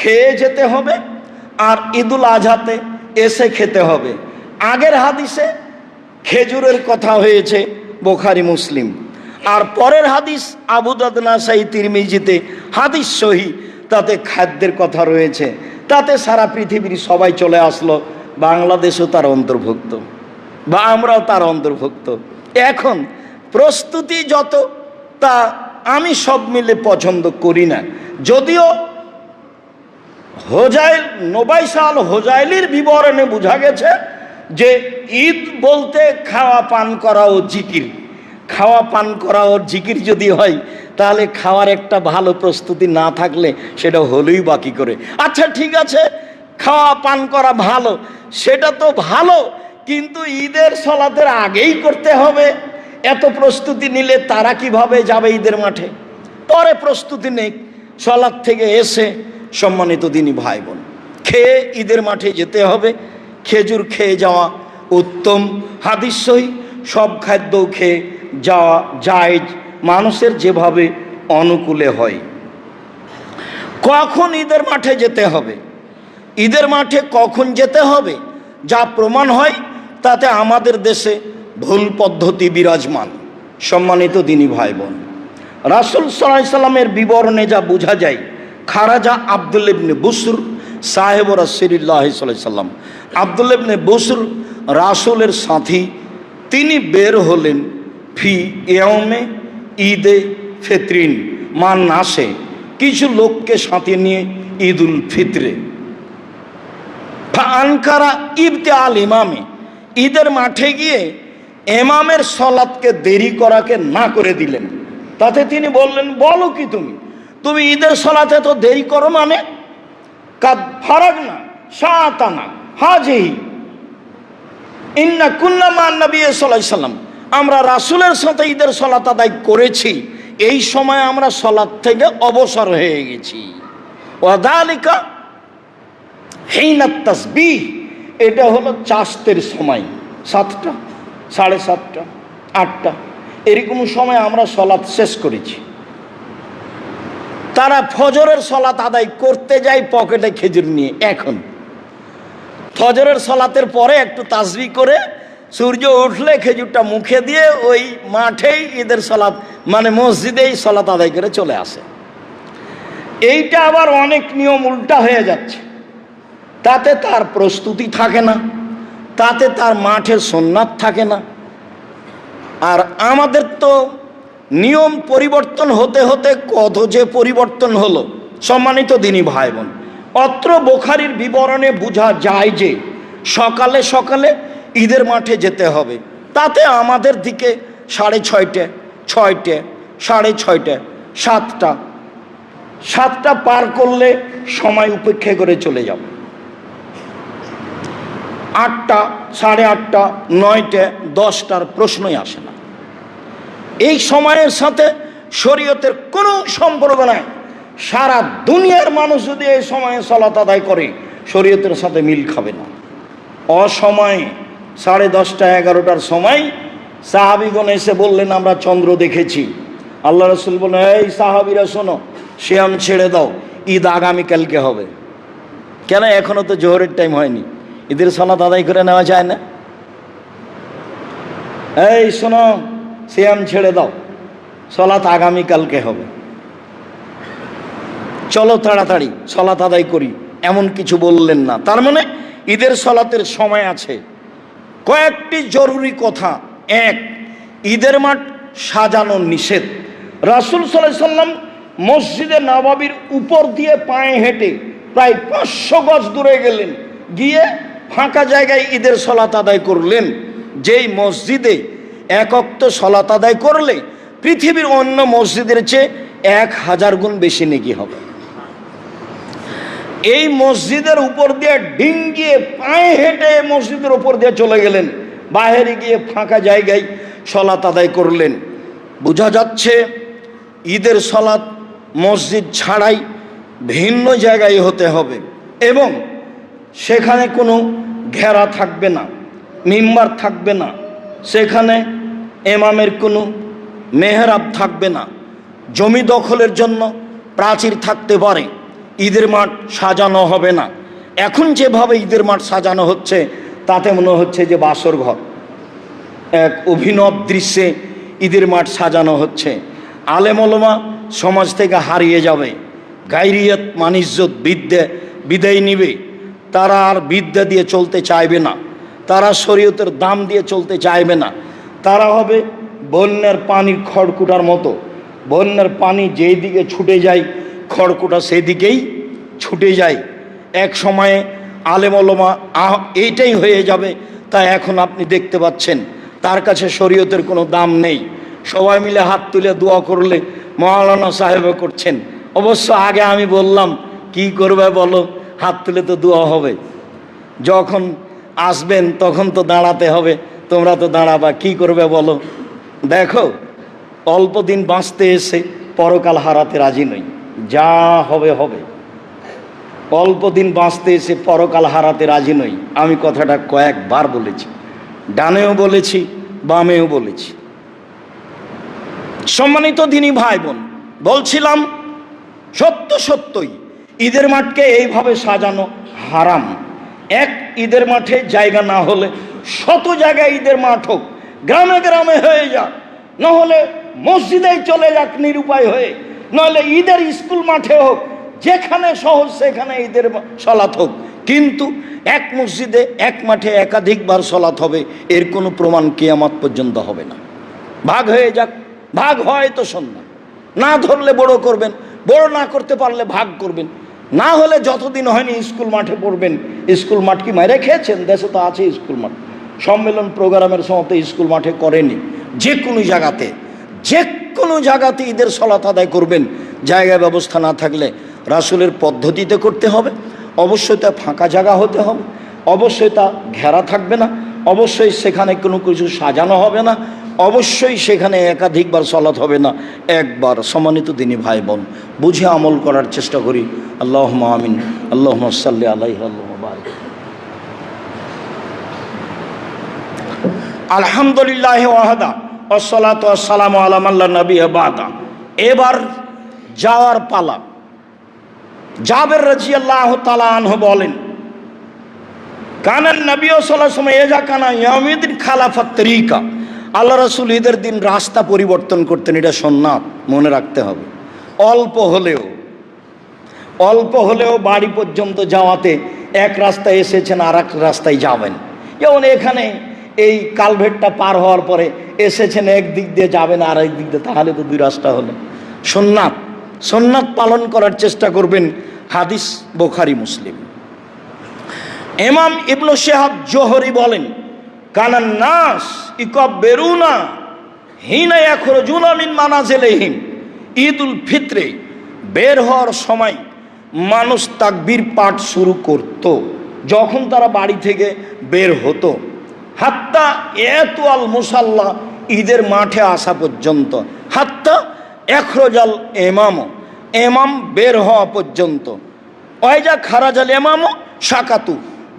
খেয়ে যেতে হবে, আর ঈদুল আজহাতে এসে খেতে হবে। আগের হাদিসে খেজুরের কথা হয়েছে বুখারী মুসলিম, আর পরের হাদিস আবু দাউদ নাসাই তিরমিজিতে হাদিস সহি, তাতে খাদ্যের কথা রয়েছে। তাতে সারা পৃথিবীর সবাই চলে আসলো, বাংলাদেশও তার অন্তর্ভুক্ত, বা আমরাও তার অন্তর্ভুক্ত। এখন প্রস্তুতি যত, তা আমি সব মিলে পছন্দ করি না। যদিও হোজাইল নোবাইসা আল হোজাইলির বিবরণে বোঝা গেছে যে ঈদ বলতে খাওয়া পান করা ও জিকির। খাওয়া পান করা ও জিকির যদি হয়, তাহলে খাওয়ার একটা ভালো প্রস্তুতি না থাকলে সেটা হলোই বাকি করে। আচ্ছা ঠিক আছে, খাওয়া পান করা ভালো, সেটা তো ভালো, কিন্তু ঈদের সলাতের আগেই করতে হবে। এত প্রস্তুতি নিলে তারা কিভাবে যাবে ঈদের মাঠে? পরে প্রস্তুতি নেই, সলাত থেকে এসে সম্মানিত দিনী ভাই বোন খেয়ে ঈদের মাঠে যেতে হবে। খেজুর খেয়ে যাওয়া উত্তম, হাদিস সহি। সব খাদ্য খেয়ে যাওয়া জায়েজ, মানুষের যেভাবে অনুকূলে হয়। কখন ঈদের মাঠে যেতে হবে, ঈদের মাঠে কখন যেতে হবে যা প্রমাণ হয়, তাতে আমাদের দেশে ভুল পদ্ধতি বিরাজমান। সম্মানিত দিনী ভাই বোন, রাসূল সাল্লাল্লাহু আলাইহি সাল্লামের বিবরণে যা বোঝা যায়, খারাজা আব্দুল্লাহ ইবনে বুসর সাহেব রাসূলুল্লাহ সাল্লাল্লাহু আলাইহি সাল্লাম, আব্দুল্লাহ ইবনে বুসর রাসূলের সাথী, তিনি বের হলেন ফি ইয়াউমে ঈদে ফিতরিন মান নাসে, কিছু লোককে সাথে নিয়ে ঈদুল ফিতরে। আনকারা ইবতে আল ইমামে, ঈদের মাঠে গিয়ে ইমামের সলাতকে দেরি করাকে না করে দিলেন। তাতে তিনি বললেন, বলো কি তুমি ঈদের সলাতে তো দেরি করো, মানে কাদ ফারাগনা শাআতানা হাজিহি ইন্না কুন্না মা নবী সাল্লাল্লাহু আলাইহি সাল্লাম, আমরা রাসূলের সাথে ঈদের সালাত আদায় করেছি, এই সময় আমরা সালাত থেকে অবসর হয়ে গেছি। ওয়াদালিকা হিনাত তাসবিহ, এটা হলো চাস্তের সময়, 7টা, 7:30, 8টা এরকম সময় আমরা সালাত শেষ করেছি। তারা ফজরের সালাত আদায় করতে যায় পকেটে খেজুর নিয়ে। এখন ফজরের সালাতের পরে একটু তাসবিহ করে সূর্য উঠলে খেজুরটা মুখে দিয়ে ওই মাঠেই ঈদের সালাত মানে মসজিদেই সালাত আদায় করে চলে আসে। এইটা আবার অনেক নিয়ম উল্টা হয়ে যাচ্ছে, তাতে তার প্রস্তুতি থাকে না, তাতে তার মাঠের সুন্নাত থাকে না। আর আমাদের তো নিয়ম পরিবর্তন হতে হতে কত যে পরিবর্তন হলো। সম্মানিত দিনী ভাই বোন, অত্র বুখারীর বিবরণে বোঝা যায় যে সকালে সকালে ঈদের মাঠে যেতে হবে। তাতে আমাদের দিকে 6:30, 6টে, 6:30, 7টা, 7টা পার করলে সময় উপেক্ষা করে চলে যাব। 8টা, 8:30, 9টে, 10টার প্রশ্নই আসে না। এই সময়ের সাথে শরীয়তের কোনো সম্পর্ক নাই। সারা দুনিয়ার মানুষ যদি এই সময়ে সালাত আদায় করে শরীয়তের সাথে মিল খাবে না। অসময়ে 10:30, 11টার সময় সাহাবীগণ এসে বললেন আমরা চন্দ্র দেখেছি। আল্লাহ রাসূল বললেন, এই সাহাবীরা শোনো, সিয়াম ছেড়ে দাও, ঈদ আগামীকালকে হবে। কেন? এখনো তো জোহরের টাইম হয়নি, ঈদের সালাত আদায় করে নেওয়া যায় না? এই শোনো, সিয়াম ছেড়ে দাও, সালাত আগামীকালকে হবে, চলো তাড়াতাড়ি সালাত আদায় করি, এমন কিছু বললেন না। তার মানে ঈদের সালাতের সময় আছে। কয়েকটি জরুরি কথা। 1, ঈদের মাঠ সাজানো নিষেধ। রাসূল সাল্লাল্লাহু আলাইহি সাল্লাম মসজিদে নববীর উপর দিয়ে পায়ে হেঁটে প্রায় 500 গজ দূরে গেলেন, গিয়ে ফাঁকা জায়গায় ঈদের সালাত আদায় করলেন। যেই মসজিদে এক ওয়াক্ত সালাত আদায় করলে পৃথিবীর অন্য মসজিদের চেয়ে 1000 গুণ বেশি নেকি হবে। এই মসজিদের উপর দিয়ে ডিঙ্গিয়ে পায়ে হেঁটে মসজিদের উপর দিয়ে চলে গেলেন, বাইরে গিয়ে ফাঁকা জায়গায় সালাত আদায় করলেন। বোঝা যাচ্ছে ঈদের সালাত মসজিদ ছাড়াই ভিন্ন জায়গায় হতে হবে এবং সেখানে কোনো ঘেরা থাকবে না, মিম্বার থাকবে না, সেখানে ইমামের কোনো মেহরাব থাকবে না, জমি দখলের জন্য প্রাচীর থাকতে পারে, ঈদের মাঠ সাজানো হবে না। এখন যেভাবে ঈদের মাঠ সাজানো হচ্ছে তাতে মনে হচ্ছে যে বাসর ঘর। এক অভিনব দৃশ্যে ঈদের মাঠ সাজানো হচ্ছে। আলেম ওলামা সমাজ থেকে হারিয়ে যাবে, গায়রিয়ত মানিজ্যত বিদায় নিবে। তারা আর বিদ্যা দিয়ে চলতে চাইবে না, তারা শরীয়তের দাম দিয়ে চলতে চাইবে না। তারা হবে বন্যার পানির খড়কুটার মতো। বন্যার পানি যেই দিকে ছুটে যায় খড়কুটা সেদিকেই ছুটে যায়। এক সময়ে আলেম ওলামা এইটাই হয়ে যাবে। তাই এখন আপনি দেখতে পাচ্ছেন তার কাছে শরীয়তের কোনো দাম নেই। সবাই মিলে হাত তুলে দোয়া করলে মাওলানা সাহেবও করছেন। অবশ্য আগে আমি বললাম কি করবে বলো, হাত তুলে তো দোয়া হবে। যখন আসবেন তখন তো দাঁড়াতে হবে, তোমরা তো দাঁড়াবা, কি করবে বলো। দেখো, অল্প দিন বাঁচতে এসে পরকাল হারাতে রাজি নই, যা হবে হবে। অল্প দিন বাঁচতে এসে পরকাল হারাতে রাজি নই। আমি কথাটা কয়েকবার বলেছি, ডানেও বলেছি, বামেও বলেছি। সম্মানিত দিনী ভাই বোন, বলছিলাম সত্যই ঈদের মাঠকে এইভাবে সাজানো হারাম। এক, ঈদের মাঠে জায়গা না হলে শত জায়গায় ঈদের মাঠ হোক, গ্রামে গ্রামে হয়ে যাক, নহলে মসজিদেই চলে যাক নিরুপায় হয়ে, নইলে ঈদের স্কুল মাঠে হোক, যেখানে সহজ সেখানে ঈদের সালাত হোক। কিন্তু এক মসজিদে এক মাঠে একাধিকবার সালাত হবে এর কোনো প্রমাণ কিয়ামত পর্যন্ত হবে না। ভাগ হয়ে যাক, ভাগ হয় তো সন্ধ্যা, না ধরলে বড় করবেন, বড় না করতে পারলে ভাগ করবেন, না হলে যতদিন হয়নি স্কুল মাঠে পড়বেন। স্কুল মাঠ কি মাইরে খেয়েছেন? দেশে তো আছে স্কুল মাঠ। সম্মেলন প্রোগ্রামের সময় তো স্কুল মাঠে করেনি। যে কোনো জায়গাতে ঈদের সালাত আদায় করবেন, জায়গা ব্যবস্থা না থাকলে রাসূলের পদ্ধতিতে করতে হবে, অবশ্যই তা ফাঁকা জায়গা হতে হবে, অবশ্যই তা ঘেরা থাকবে না, অবশ্যই সেখানে কোনো কিছু সাজানো হবে না, অবশ্যই সেখানে একাধিকবার সালাত হবে না, একবার। সম্মানিত দিনী ভাই বোন, বুঝে আমল করার চেষ্টা করি। আল্লাহুম্মা আমিন। আল্লাহুম্মা সাল্লি আলাইহি আল্লাহুম্মা বারিক। আলহামদুলিল্লাহি ওয়াহদা ওয়াসসালাতু ওয়াসসালামু আলা মান লা নাবিয়্যা বাদা। এবার যাওয়ার পালা। জাবের রাদিয়াল্লাহু তাআলা আনহু বলেন, কানান নবী সাল্লাল্লাহু আলাইহি ওয়াসাল্লাম এজা কানা ইয়াউমিদ্দিন খালাফাত তরিকা। আল্লাহ রাসূল ঈদের দিন রাস্তা পরিবর্তন করতেন, এটা সুন্নাত, মনে রাখতে হবে। অল্প হলেও বাড়ি পর্যন্ত যাওয়াতে এক রাস্তায় এসেছেন আর এক রাস্তায় যাবেন। যেমন এখানে এই কালভেটটা পার হওয়ার পরে এসেছেন এক দিক দিয়ে যাবেন আর এক দিক দিয়ে, তাহলে তো দুই রাস্তা হলো। সুন্নাত পালন করার চেষ্টা করবেন। হাদিস বুখারী মুসলিম। ইমাম ইবনে শিহাব জোহরি বলেন, কানান নাস ইকাব্বিরুনা হিনা ইয়াখরুজুনা মিন মানাজিলিহিম। ঈদুল ফিত্রে বের হওয়ার সময় মানুষ তাকবীর পাঠ শুরু করত যখন তারা বাড়ি থেকে বের হতো, হাত্তা ইয়াতুল মুসাল্লা, ঈদের মাঠে আসা পর্যন্ত, হাত্তা ইখরাজাল ইমাম বের হওয়া পর্যন্ত। ওয়াইজা খারাজাল ইমামু সাকাতু,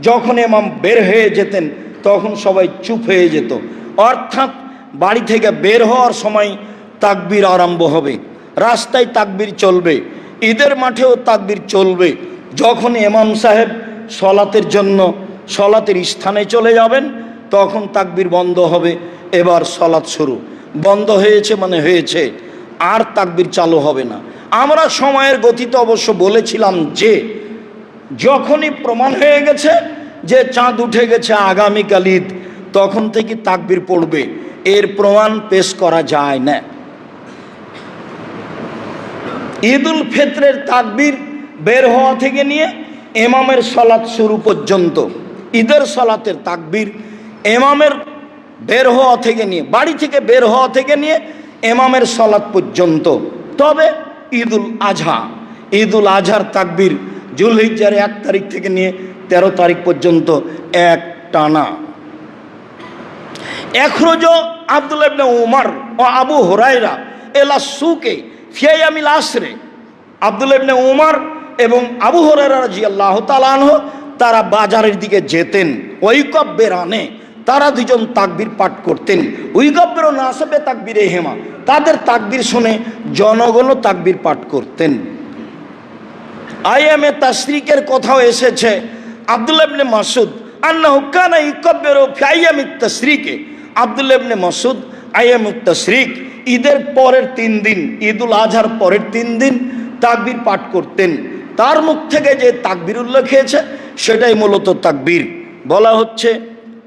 যখন ইমাম বের হয়ে যেতেন তখন সবাই চুপ হয়ে যেত। অর্থাৎ বাড়ি থেকে বের হওয়ার সময় তাকবীর আরম্ভ হবে, রাস্তায় তাকবীর চলবে, ঈদের মাঠেও তাকবীর চলবে। যখন ইমাম সাহেব সলাতের জন্য সলাতের স্থানে চলে যাবেন তখন তাকবীর বন্ধ হবে, এবার সলাত শুরু। বন্ধ হয়েছে মানে হয়েছে, আর তাকবীর চালু হবে না। আমরা সময়ের গতিতে অবশ্য বলেছিলাম যে যখনই প্রমাণ হয়ে গেছে যে চাঁদ উঠে গেছে আগামীকাল ঈদ, তখন থেকে তাকবীর পড়বে, এর প্রমাণ পেশ করা যায় না। ঈদুল ফিত্রের তাকবীর বের হওয়া থেকে নিয়ে ইমামের সালাত শুরু পর্যন্ত, ঈদের সালাতের তাকবীর ইমামের বের হওয়া থেকে নিয়ে, বাড়ি থেকে বের হওয়া থেকে নিয়ে ইমামের সালাত পর্যন্ত। তবে ঈদুল আজহার তাকবীর যুলহিজ্জার 1 তারিখ থেকে নিয়ে 13 তারিখ পর্যন্ত এক টানা। ইখরাজ আব্দুল্লাহ ইবনে উমর ও আবু হুরায়রা এলা সুকে ফি ইয়ামিল আসরে। আব্দুল্লাহ ইবনে উমর এবং আবু হুরায়রা রাদিয়াল্লাহু তাআলা আনহু তারা বাজারের দিকে যেতেন। ওয়াইকাব্বিরানে, তারা দুজন তাকবীর পাঠ করতেন। ওয়াইকাব্বিরু নাসাবে তাকবীরে হেমা, তাদের তাকবীর শুনে জনগণও তাকবীর পাঠ করতেন। আইয়ামে তাশরিকের কথাও এসেছে। আব্দুল্লাহ ইবনে মাসউদ আন্নাহু কানা ইকাব্বিরু ফি আইয়ামিত তাশরিকে। আব্দুল্লাহ ইবনে মাসউদ আইয়ামুত তাশরিক, ঈদের পরের 3 দিন, ঈদুল আজহার পরের 3 দিন তাকবীর পাঠ করতেন। তার মুখ থেকে যে তাকবীর উল্লেখ হয়েছে সেটাই মূলত তাকবীর। বলা হচ্ছে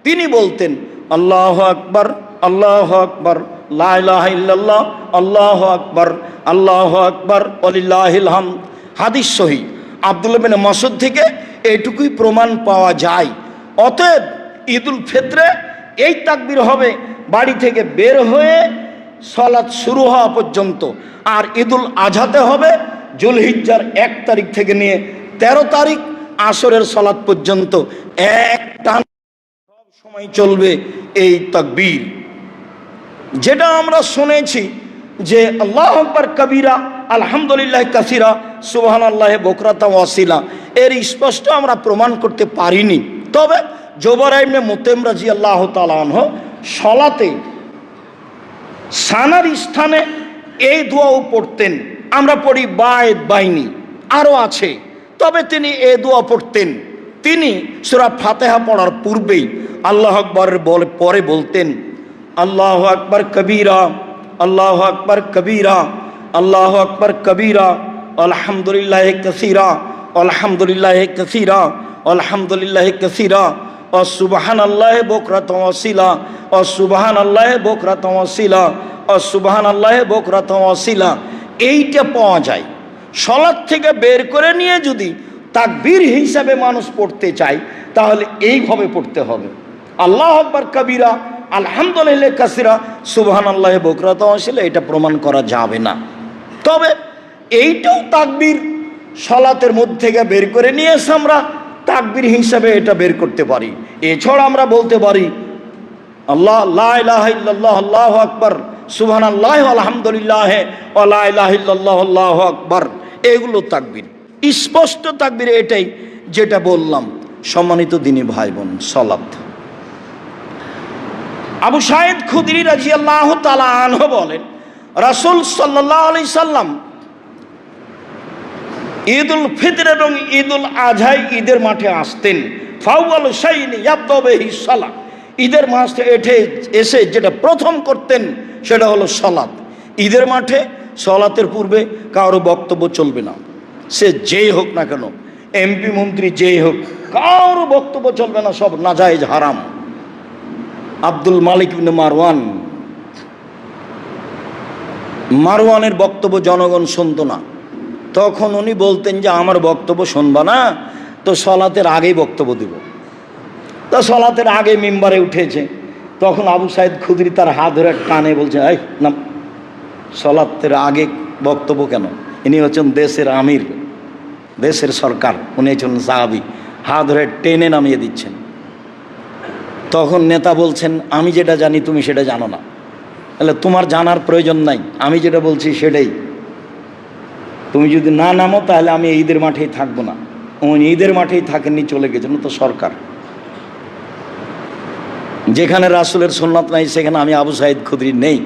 তিনি বলতেন আল্লাহু আকবার, আল্লাহু আকবার, লা ইলাহা ইল্লাল্লাহ, আল্লাহু আকবার, আল্লাহু আকবার, ওয়ালিল্লাহিল হামদ। হাদিস সহিহ। আব্দুল্লাহ ইবনে মাসউদ থেকে এইটুকুই প্রমাণ পাওয়া যায়। অতএব ঈদুল ফিত্রে এই তাকবীর হবে বাড়ি থেকে বের হয়ে সালাত শুরু হওয়া পর্যন্ত, আর ঈদুল আজহাতে হবে যুলহিজ্জার 1 তারিখ থেকে নিয়ে 13 তারিখ আসরের সালাত পর্যন্ত এক টানা সব সময় চলবে এই তাকবীর। যেটা আমরা শুনেছি যে আল্লাহু আকবার কবীরা, আলহামদুলিল্লাহ কাসীরা, সুবহানাল্লাহি বুকরাতা ওয়া আসীলা, এর স্পষ্ট আমরা প্রমাণ করতে পারিনি। তবে জুবাইর ইবনে মুতাইম রাদিয়াল্লাহু তাআলা আনহু সালাতে সানার স্থানে এই দোয়াও পড়তেন। আমরা পড়ি বায়েদ বাইনি, আরও আছে, তবে তিনি এই দোয়া পড়তেন। তিনি সূরা ফাতিহা পড়ার পূর্বেই আল্লাহু আকবারের পরে বলতেন আল্লাহু আকবার কবীরা, আল্লাহু আকবার কবীরা, আল্লাহু আকবার কবীরা, আলহামদুলিল্লাহি কাসীরা, আলহামদুলিল্লাহি কাসীরা, আলহামদুলিল্লাহি কাসীরা, ও সুবহানাল্লাহি বুকরাতাও ওয়া আসীলা, ও সুবহানাল্লাহি বুকরাতাও ওয়া আসীলা, ও সুবহানাল্লাহি বুকরাতাও ওয়া আসীলা। এইটা পাওয়া যায়। সালাত থেকে বের করে নিয়ে যদি তাকবীর হিসাবে মানুষ পড়তে চায় তাহলে এইভাবে পড়তে হবে, আল্লাহু আকবার কবীরা, আলহামদুলিল্লাহি কাসীরা, সুবহানাল্লাহি বুকরাতাও ওয়া আসীলা। এটা প্রমাণ করা যাবে না। তবে এইটাও তাকবীর সালাতের মধ্যে থেকে বের করে নিয়ে এসে আমরা তাকবীর হিসাবে এটা বের করতে পারি। এছাড়া আমরা বলতে পারি আল্লাহ লা ইলাহা ইল্লাল্লাহ আল্লাহু আকবার, সুবহানাল্লাহ আলহামদুলিল্লাহ ওয়া লা ইলাহা ইল্লাল্লাহ আল্লাহু আকবার, এগুলো তাকবীর। স্পষ্ট তাকবীর এটাই যেটা বললাম। সম্মানিত দিনী ভাই বোন, সালাত। আবু সাঈদ খুদরি রাদিয়াল্লাহু তাআলা আনহু বলেন, রাসূল সাল্লাল্লাহু আলাইহি সাল্লাম ঈদুল ফিতর এবং ঈদুল আজহায় ঈদের মাঠে আসতেন। ফাওয়াল শাইইন ইয়াবদা বিহি সালাত, ঈদের মাঠে এসে যেটা প্রথম করতেন সেটা হলো সালাত। ঈদের মাঠে সালাতের পূর্বে কারো বক্তব্য চলবে না, সে যেই হোক না কেন, এমপি মন্ত্রী যেই হোক, কারো বক্তব্য চলবে না, সব নাজায়েজ হারাম। আব্দুল মালিক ইবনে মারওয়ানের বক্তব্য জনগণ শুনত না। তখন উনি বলতেন যে আমার বক্তব্য শুনবা না তো সালাতের আগেই বক্তব্য দিব। তা সালাতের আগে মিম্বারে উঠেছে, তখন আবু সাঈদ খুদরি তার হাত ধরে টানে, বলছে এই না, সালাতের আগে বক্তব্য কেন? ইনি হচ্ছেন দেশের আমির, দেশের সরকার, উনি হচ্ছেন সাহাবী, হাত ধরে টেনে নামিয়ে দিচ্ছেন। তখন নেতা বলছেন আমি যেটা জানি তুমি সেটা জানো না, তাহলে তোমার জানার প্রয়োজন নাই, আমি যেটা বলছি সেটাই, তুমি যদি না নামো তাহলে আমি ঈদের মাঠেই থাকবো না। উনি ঈদের মাঠেই থাকেননি, চলে গেছেন তো সরকার। যেখানে রাসূলের সুন্নাত নাই সেখানে আমি আবু সাঈদ খুদরি নেই,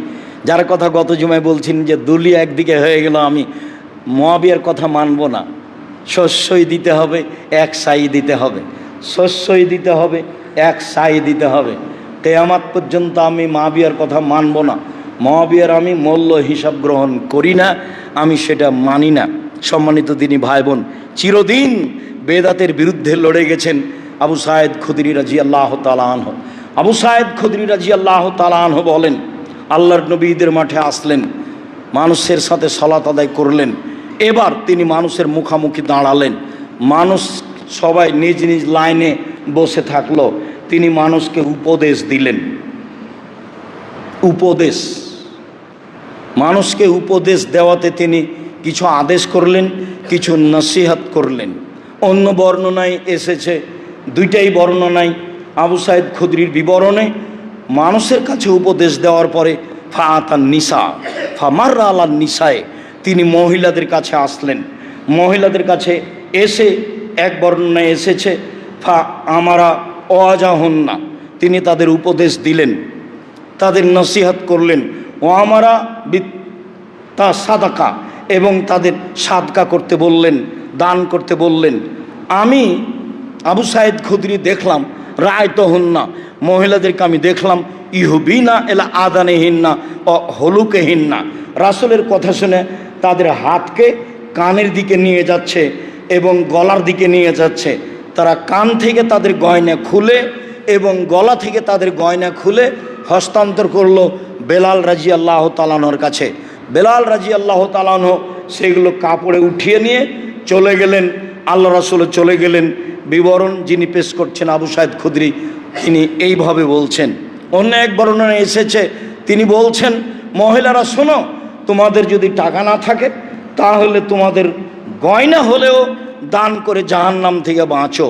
যার কথা গত জুমায় বলছেন যে দুলিয়া একদিকে হয়ে গেল, আমি মুআবিয়ার কথা মানব না। শস্যই দিতে হবে, এক সাই দিতে হবে, শস্যই দিতে হবে, এক সাই দিতে হবে। কিয়ামত পর্যন্ত আমি মুআবিয়ার কথা মানব না, মুআবিয়ার আমি মূল্য হিসাব গ্রহণ করি না, আমি সেটা মানি না। সম্মানিত দিনী ভাই বোন, চিরদিন বেদাতের বিরুদ্ধে লড়ে গেছেন আবু সাঈদ খুদরি রাদিয়াল্লাহু তাআলা আনহু। আবু সাঈদ খুদরি রাদিয়াল্লাহু তাআলা আনহু বলেন, আল্লাহর নবী ঈদের মাঠে আসলেন, মানুষের সাথে সালাত আদায় করলেন। এবার তিনি মানুষের মুখামুখি দাঁড়ালেন, মানুষ সবাই নিজ নিজ লাইনে বসে থাকলো। তিনি মানুষকে উপদেশ দিলেন। উপদেশ, মানুষকে উপদেশ দেওয়াতে তিনি কিছু আদেশ করলেন, কিছু নসিহত করলেন। অন্য বর্ণনায় এসেছে, দুইটাই বর্ণনায় আবু সাঈদ খুদরির বিবরণে, মানুষের কাছে উপদেশ দেওয়ার পরে ফাআতান নিসা ফামাররা আলান নিসায়ে, তিনি মহিলাদের কাছে আসলেন। মহিলাদের কাছে এসে এক বর্ণনায় এসেছে ফা আমারা ওয়াজাহুন্না, তিনি তাদের উপদেশ দিলেন, তাদের নসিহত করলেন। ও আমারা তা সাদাকা, এবং তাদের সাদকা করতে বললেন, দান করতে বললেন। আমি আবু সাঈদ খুদরি দেখলাম, রায়তহুন্না, মহিলাদেরকে আমি দেখলাম, ইহুবিনা এলা আদানেহিন্না ও হলুকেহিন্না, রাসূলের কথা শুনে তাদের হাতকে কানের দিকে নিয়ে যাচ্ছে এবং গলার দিকে নিয়ে যাচ্ছে। তারা কান থেকে তাদের গয়না খুলে এবং গলা থেকে তাদের গয়না খুলে হস্তান্তর করলো বেলাল রাদিয়াল্লাহু তাআলা আনহুর কাছে। বেলাল রাদিয়াল্লাহু তাআলা আনহু সেগুলো কাপড়ে উঠিয়ে নিয়ে চলে গেলেন, আল্লাহ রাসূল চলে গেলেন। বিবরণ যিনি পেশ করছেন আবু সাঈদ খুদরি, তিনি এইভাবে বলছেন। অন্য এক বর্ণনায় এসেছে, তিনি বলছেন, মহিলারা শোনো, তোমাদের যদি টাকা না থাকে তাহলে তোমাদের গয়না হলেও দান করে জাহান্নাম থেকে বাঁচো।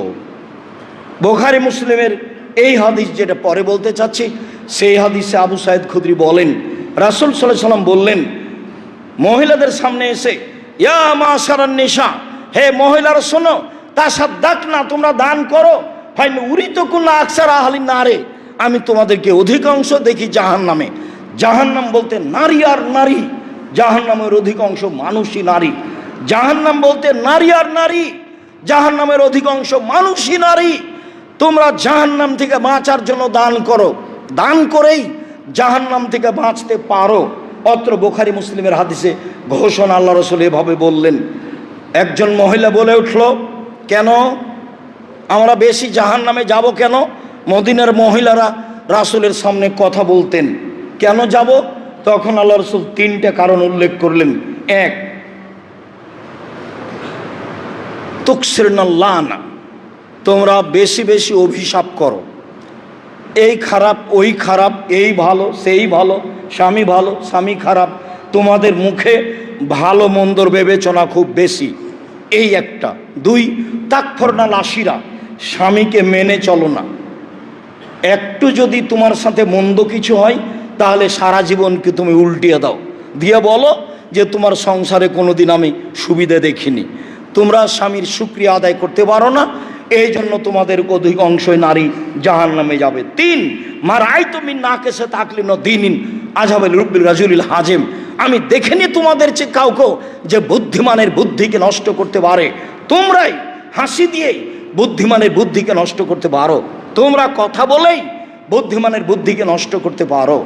বুখারী মুসলিমের এই হাদিস যেটা পরে বলতে চাচ্ছি, সেই হাদিসে আবু সাঈদ খুদরি বলেন, রাসূল সাল্লাল্লাহু আলাইহি ওয়াসাল্লাম বললেন মহিলাদের সামনে এসে, ইয়া মাশারান নিসা, হে মহিলারা শোনো, তাসাদ্দাকনা, তোমরা দান করো, ফাইন উরিতুকুনা আকসার আহলিন নারে, আমি তোমাদেরকে অধিকাংশ দেখি জাহান্নামে। জাহান্নাম বলতে নারী আর নারী, জাহান্নামের অধিকাংশ মানুষই নারী। জাহান্নাম বলতে নারী আর নারী, জাহান্নামের অধিকাংশ মানুষই নারী। তোমরা জাহান্নাম থেকে বাঁচার জন্য দান করো, দান করেই জাহান্নাম থেকে বাঁচতে পারো। অত্র বুখারী মুসলিমের হাদিসে ঘোষণা আল্লাহ রাসূল এভাবে বললেন। একজন মহিলা বলে উঠল, কেন আমরা বেশি জাহান্নামে যাব কেন? মদিনার মহিলারা রাসূলের সামনে কথা বলতেন, কেন যাব? তখন আল্লাহ রাসূল তিনটা কারণ উল্লেখ করলেন। এক, তুকসিরনাল লানা, তোমরা বেশি বেশি অভিশাপ করো, এই খারাপ ওই খারাপ, এই ভালো সেই ভালো, স্বামী ভালো স্বামী খারাপ, তোমাদের মুখে ভালো মন্দর বিবেচনা খুব বেশি। এই একটা। দুই, তাকফরনাল আশিরা, স্বামীকে মেনে চলো না। একটু যদি তোমার সাথে মন্দ কিছু হয় তাহলে সারা জীবনকে তুমি উল্টিয়ে দাও, দিয়ে বলো যে তোমার সংসারে কোনোদিন আমি সুবিধা দেখিনি, তোমরা স্বামীর শুকরিয়া আদায় করতে পারো না, এই জন্য তোমাদের অধিকাংশই নারী জাহান্নামে যাবে। তিন, মারাই তুমি না কেসে তাকলি ন দিনিন আজহাবেল রুব্বিল রাজুলিল হাজেম, আমি দেখিনি তোমাদের চেয়ে কাউকে যে বুদ্ধিমানের বুদ্ধিকে নষ্ট করতে পারে। তোমরাই হাসি দিয়েই বুদ্ধিমানের বুদ্ধিকে নষ্ট করতে পারো, তোমরা কথা বলেই বুদ্ধিমানের বুদ্ধিকে নষ্ট করতে পারো।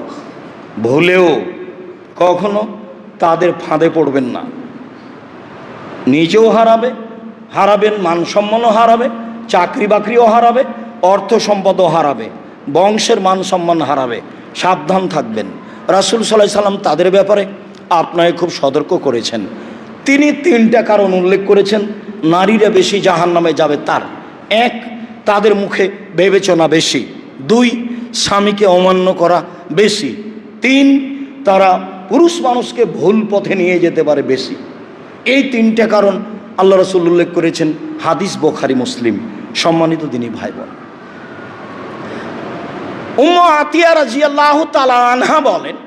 ভুলেও কখনো তাদের ফাঁদে পড়বেন না, নিজেও হারাবেন, মান সম্মানও হারাবে, চাকরি বাকরিও হারাবে, অর্থ সম্পদও হারাবে, বংশের মান সম্মান হারাবে। সাবধান থাকবেন। রাসূল সাল্লাল্লাহু আলাইহি সাল্লাম তাদের ব্যাপারে আপনাকে খুব সতর্ক করেছেন। তিনি তিনটা কারণ উল্লেখ করেছেন নারীরা বেশি জাহান্নামে যাবে তার। এক, তাদের মুখে বিবেচনা বেশি। দুই, স্বামীকে অমান্য করা বেশি। তিন, তারা পুরুষ মানুষকে ভুল পথে নিয়ে যেতে পারে বেশি। এই তিনটা কারণ আল্লাহ রাসূল উল্লেখ করেছেন, হাদিস বুখারী মুসলিম। সম্মানিত দিনী ভাই বোন, উম্মু আতিয়া রাদিয়াল্লাহু তাআলা আনহা বলেন,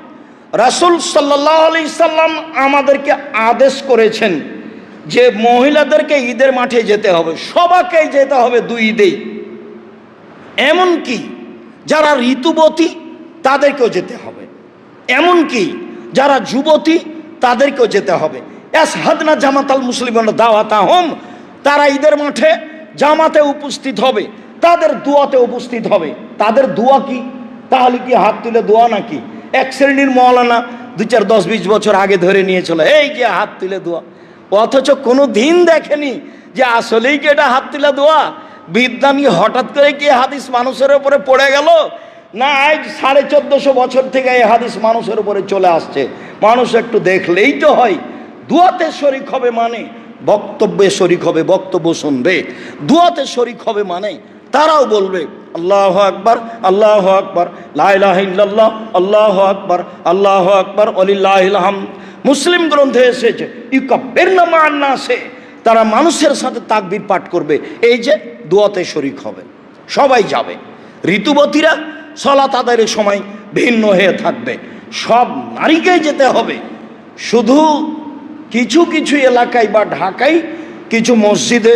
রাসূল সাল্লাল্লাহু আলাইহি সাল্লাম আমাদেরকে আদেশ করেছেন যে মহিলাদেরকে ঈদের মাঠে যেতে হবে, সবাইকেই যেতে হবে দুই ঈদেই, এমনকি যারা ঋতুবতী তাদেরকেও যেতে হবে, এমনকি যারা যুবতী তাদেরকেও যেতে হবে। ইয়াসহাদনা জামাতাল মুসলিমিন দাওয়াতাহুম, তারা ঈদের মাঠে জামাতে উপস্থিত হবে, তাদের দোয়াতে উপস্থিত হবে। তাদের দোয়া কি? তাহলে কি হাত তুলে দোয়া নাকি? এক শ্রেণীর মৌলানা 2-4-10-20 বছর আগে ধরে নিয়েছিল এই যে হাত তুলে দোয়া, অথচ কোনো দিন দেখেনি যে আসলেই কি এটা হাত তুলে দোয়া। বিদ্যানি হঠাৎ করে কি হাদিস মানুষের উপরে পড়ে গেল না? আজ 1450 বছর থেকে এই হাদিস মানুষের উপরে চলে আসছে। মানুষ একটু দেখলেই তো হয়। দোয়াতে শরিক হবে মানে বক্তব্যে শরিক হবে, বক্তব্য শুনবে, দোয়াতে শরিক হবে মানে তারাও বলবে আল্লাহু আকবার, আল্লাহু আকবার, লা ইলাহা ইল্লাল্লাহ, আল্লাহু আকবার, আল্লাহু আকবার, ওয়ালিল্লাহিল হামদ। মুসলিম গ্রন্থে এসেছে ইউকাব্বিরনা মা'আন নাসে, তারা মানুষের সাথে তাকবীর পাঠ করবে, এই যে দোয়াতে শরিক হবে। সবাই যাবে। ঋতুবতীরা সালাত আদায়ের সময় ভিন্ন হয়ে থাকবে। সব নারীকেই যেতে হবে। শুধু কিছু কিছু এলাকায় বা ঢাকায় কিছু মসজিদে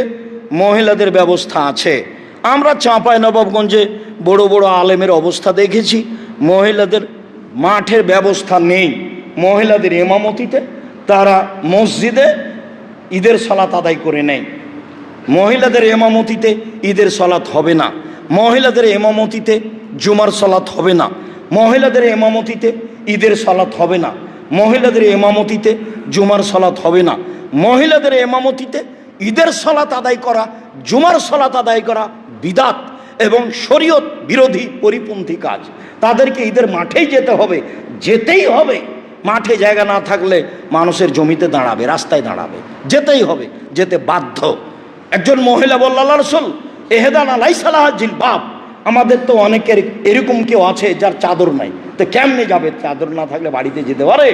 মহিলাদের ব্যবস্থা আছে। আমরা চাঁপাইনবাবগঞ্জে বড় বড় আলেমের অবস্থা দেখেছি, মহিলাদের মাঠের ব্যবস্থা নেই। মহিলাদের ইমামতিতে তারা মসজিদে ঈদের সালাত আদায় করে নেয়। মহিলাদের ইমামতিতে ঈদের সালাত হবে না, মহিলাদের ইমামতিতে জুমার সালাত হবে না, মহিলাদের ইমামতিতে ঈদের সালাত হবে না, মহিলাদের ইমামতিতে জুমার সালাত হবে না, মহিলাদের ইমামতিতে ঈদের সালাত আদায় করা, জুমার সালাত আদায় করা বিদাত এবং শরীয়ত বিরোধী পরিপন্থী কাজ। তাদেরকে ঈদের মাঠেই যেতে হবে, যেতেই হবে। মাঠে জায়গা না থাকলে মানুষের জমিতে দাঁড়াবে, রাস্তায় দাঁড়াবে, যেতেই হবে, যেতে বাধ্য। একজন মহিলা বলল, আল্লাহ রাসূল এহেদানা লাইসা লাহা জিলবাব, আমাদের তো অনেকের এরকম কেউ আছে যার চাদর নাই, তো কেমনে যাবে? চাদর না থাকলে বাড়িতে যেতে পারে,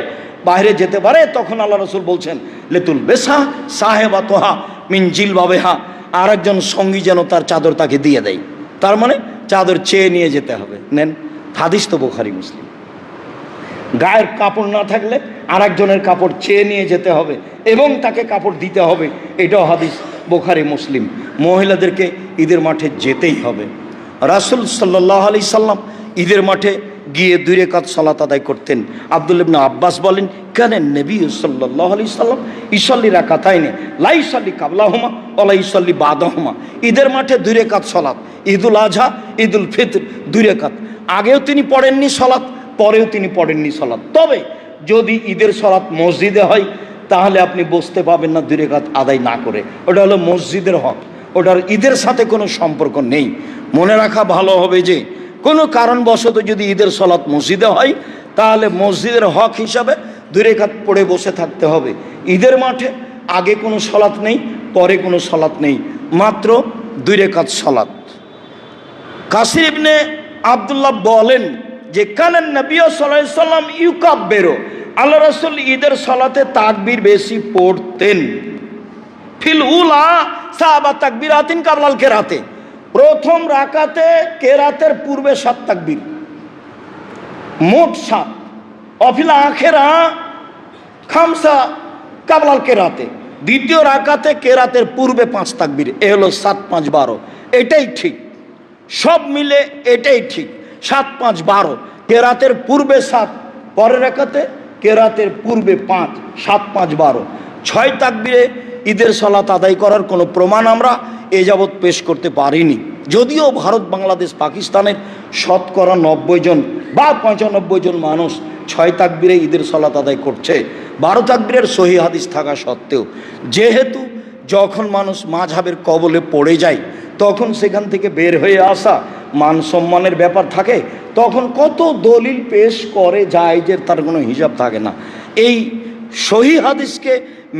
বাইরে যেতে পারে? তখন আল্লাহ রাসূল বলছেন লেতুল বেসা সাহেবা তোহা মিন জিলবাবেহা, আর একজন সঙ্গী যেন তার চাদর তাকে দিয়ে দেয়। তার মানে চাদর চেয়ে নিয়ে যেতে হবে। নেন, হাদিস তো বুখারী মুসলিম। গায়ের কাপড় না থাকলে আর একজনের কাপড় চেয়ে নিয়ে যেতে হবে এবং তাকে কাপড় দিতে হবে, এটাও হাদিস বুখারী মুসলিম। মহিলাদেরকে ঈদের মাঠে যেতেই হবে। রাসূল সাল্লাল্লাহু আলাইহি সাল্লাম ঈদের মাঠে গিয়ে 2 রাকাত সালাত আদায় করতেন। আব্দুল্লাহ ইবনে আব্বাস বলেন, কানা নবী সাল্লাল্লাহু আলাইহি সাল্লাম ইসাল্লি রাকাতাইনি লা ইসাল্লি কাবলাহুমা ওয়া লা ইসাল্লি বাদাহুমা। ঈদের মাঠে 2 রাকাত সালাত, ঈদুল আজহা, ঈদুল ফিতর 2 রাকাত। আগেও তিনি পড়েননি সালাত, পরেও তিনি পড়েননি সালাত। তবে যদি ঈদের সালাত মসজিদে হয় তাহলে আপনি বুঝতে পাবেন না 2 রাকাত আদায় না করে। ওটা হলো মসজিদের হক, ওটার ঈদের সাথে কোনো সম্পর্ক নেই। মনে রাখা ভালো হবে যে কোনো কারণবশত যদি ঈদের সালাত মসজিদে হয় তাহলে মসজিদের হক হিসাবে 2 রাকাত পড়ে বসে থাকতে হবে। ঈদের মাঠে আগে কোনো সালাত নেই, পরে কোনো সালাত নেই, মাত্র 2 রাকাত সালাত। কাসির ইবনে আব্দুল্লাহ বলেন যে কানান নবী সাল্লাল্লাহু আলাইহি সাল্লাম ইউকাব্বিরু, আল্লাহ রাসূল ঈদের সালাতে তাকবীর বেশি পড়তেন। ফিল উলা সাবা তাকবিরাতিন কাবলাল কেরাতে, প্রথম রাকাতে কেরাতের পূর্বে 7 তাকবীর, মোট 7। অফিল আখেরা খামসা কাবলাল কেরাতে, দ্বিতীয় রাকাতে কেরাতের পূর্বে 5 তাকবীর। এ হলো 7 5 12। এটাই ঠিক, সব মিলে এটাই ঠিক। 7 5 12, কেরাতের পূর্বে 7, পরের রাকাতে কেরাতের পূর্বে 5, 7 5 12। 6 তাকবীরে ঈদের সালাত আদায় করার কোনো প্রমাণ আমরা এ যাবৎ পেশ করতে পারিনি। যদিও ভারত, বাংলাদেশ, পাকিস্তানের শতকরা 90 জন বা 95 জন মানুষ 6 তাকবীরে ঈদের সালাত আদায় করছে, 12 তাকবীরের সহিহ হাদিস থাকা সত্ত্বেও। যেহেতু যখন মানুষ মাযহাবের কবলে পড়ে যায়, তখন সেখান থেকে বের হয়ে আসা মান সম্মানের ব্যাপার থাকে, তখন কত দলিল পেশ করে যায় যে তার কোনো হিসাব থাকে না। এই সহিহ হাদিসকে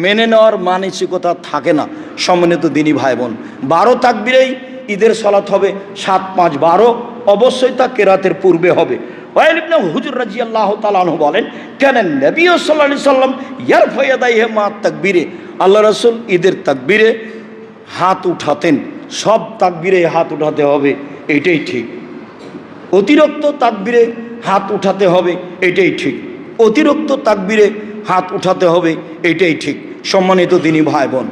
মেনে নেওয়ার মানসিকতা থাকে না। সম্মানিত দিনী ভাই বোন, 12 তাকবীরেই ঈদের সালাত হবে। 7 5 12 অবশ্যই তা কেরাতের পূর্বে হবে। ওয়াইল ইবনে হুজুর রাদিয়াল্লাহু তাআলা আনহু বলেন, কেন নবী সাল্লাল্লাহু আলাইহি সাল্লাম ইয়ারফা ইয়াদাইহি মা তাকবীরে, আল্লাহ রাসূল ঈদের তাকবীরে হাত উঠাতেন। সব তাকবীরে হাত উঠাতে হবে, এটাই ঠিক। অতিরিক্ত তাকবীরে হাত উঠাতে হবে, এটাই ঠিক। অতিরিক্ত তাকবীরে হাত উঠাতে হবে, এটাই ঠিক। সম্মানিত দিনী ভাই বোন,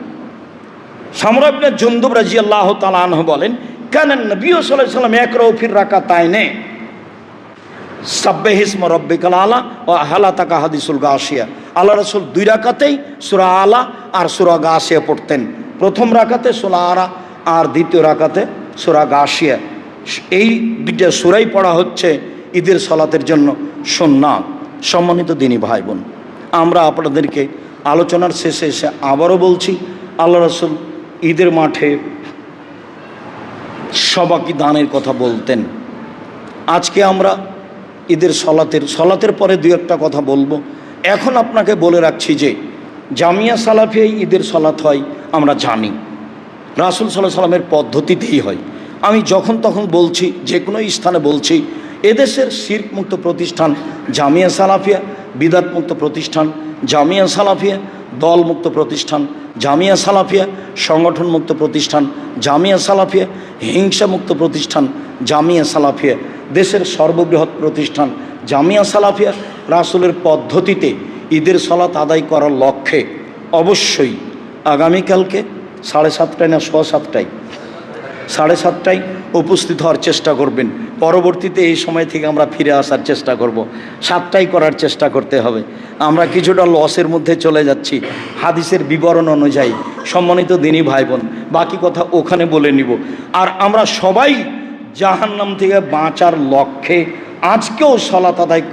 সামরা ইবনে জুনদুব রাদিয়াল্লাহু তাআলা আনহু বলেন, কেন নবী সাল্লাল্লাহু আলাইহি সাল্লাম ইয়াকরাউ ফির রাকাতাইনে সাব্বিহিসমা রাব্বিকাল আলা ওয়া হালাতাকা হাদিসুল গাশিয়া, আল্লাহ রাসূল 2 রাকাতেই সূরা আলা আর সূরা গাশিয়া পড়তেন। প্রথম রাকাতে সূরা আলা আর দ্বিতীয় রাকাতে সূরা গাশিয়া। এই দুইটা সূরাই পড়া হচ্ছে ঈদের সালাতের জন্য সুন্নাত। সম্মানিত দিনী ভাই বোন, আমরা আপনাদেরকে আলোচনার শেষে এসে আবারও বলছি, আল্লাহ রাসূল ঈদের মাঠে সবাকি দানের কথা বলতেন। আজকে আমরা ঈদের সলাতের পরে 2-1টা কথা বলবো। এখন আপনাকে বলে রাখছি যে জামিয়া সালাফিয়ায় ঈদের সলাত হয় আমরা জানি, রাসূল সাল্লাল্লাহু আলাইহি সাল্লামের পদ্ধতিতেই হয়। আমি যখন তখন বলছি, যে কোনো স্থানে বলছি, এদেশের শিরক মুক্ত প্রতিষ্ঠান জামিয়া সালাফিয়া, বিদআত মুক্ত প্রতিষ্ঠান জামিয়া সালাফিয়া, দল মুক্ত প্রতিষ্ঠান জামিয়া সালাফিয়া, সংগঠন মুক্ত প্রতিষ্ঠান জামিয়া সালাফিয়া, হিংসা মুক্ত প্রতিষ্ঠান জামিয়া সালাফিয়া, দেশের সর্ববৃহৎ প্রতিষ্ঠান জামিয়া সালাফিয়া রাসূলের পদ্ধতিতে ঈদের সালাত আদায় করার লক্ষ্যে অবশ্যই আগামীকালকে 7:30টায় না 7:15টায় 7:30টায় উপস্থিত হওয়ার চেষ্টা করবেন। পরবর্তীতে এই সময় থেকে আমরা ফিরে আসার চেষ্টা করব। 7টায় করার চেষ্টা করতে হবে। আমরা কিছুটা লসের মধ্যে চলে যাচ্ছি হাদিসের বিবরণ অনুযায়ী। সম্মানিত দিনী ভাই বোন, বাকি কথা ওখানে বলে নিব। আর আমরা সবাই জাহান্নাম থেকে বাঁচার লক্ষ্যে আজকেও সালাত আদায়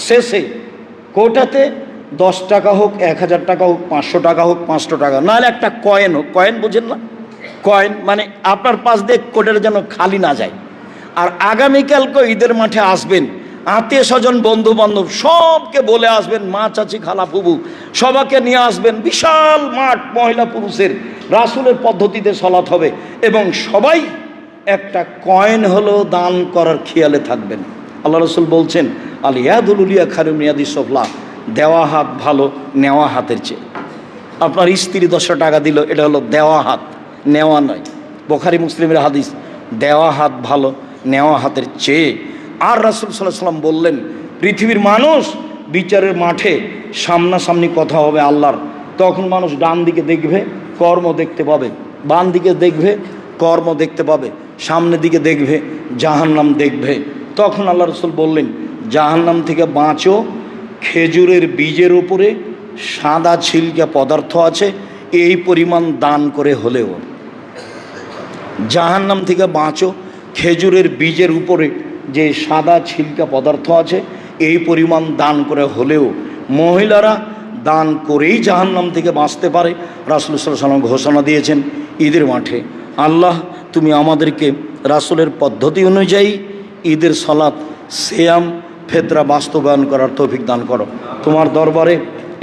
শেষে কোটাতে 10 টাকা হোক, 1000 টাকা হোক, 500 টাকা হোক, 500 টাকা, নাহলে একটা কয়েন হোক। কয়েন বোঝেন না? কয়েন মানে আপনার পাশ দিয়ে কোটের যেন খালি না যায়। আর আগামীকালকে ঈদের মাঠে আসবেন, আত্মীয় স্বজন, বন্ধু বান্ধব সবকে বলে আসবেন, মা চাচি খালা ফুবু সবাইকে নিয়ে আসবেন। বিশাল মাঠ, মহিলা পুরুষের রাসূলের পদ্ধতিতে সালাত হবে এবং সবাই একটা কয়েন হলো দান করার খেয়ালে থাকবেন। আল্লাহ রাসূল বলছেন, আল ইয়াদুল উলিয়া খায়রুম মিন ইয়াদিস সুফলা, দেওয়া হাত ভালো নেওয়া হাতের চেয়ে। আপনার স্ত্রী 10 টাকা দিল, এটা হলো দেওয়া হাত, নেওয়া নয়। বুখারী মুসলিমের হাদিস, দেওয়া হাত ভালো নেওয়া হাতের চেয়ে। আর রাসূল সাল্লাল্লাহু আলাইহি ওয়াসাল্লাম বললেন, পৃথিবীর মানুষ বিচারের মাঠে সামনাসামনি কথা হবে আল্লাহর, তখন মানুষ ডান দিকে দেখবে কর্ম দেখতে পাবে, বাম দিকে দেখবে কর্ম দেখতে পাবে, সামনের দিকে দেখবে জাহান্নাম দেখবে। তখন আল্লাহ রাসূল বললেন, জাহান্নাম থেকে বাঁচো, খেজুরের বীজের উপরে সাদা ছিলকা পদার্থ আছে, এই পরিমাণ দান করে হলেও। জাহান্নাম থেকে বাঁচো, খেজুরের বীজের উপরে যে সাদা ছিলকা পদার্থ আছে, এই পরিমাণ দান করে হলেও। মহিলারা দান করেই জাহান্নাম থেকে বাঁচতে পারে। রাসূল সাল্লাল্লাহু আলাইহি ওয়াসাল্লাম ঘোষণা দিয়েছেন ঈদের মাঠে, আল্লাহ তুমি আমাদেরকে রাসূলের পদ্ধতি অনুযায়ী ঈদের সালাত, সিয়াম, ফিতরা বাস্তবায়ন করার তৌফিক দান করো। তোমার দরবারে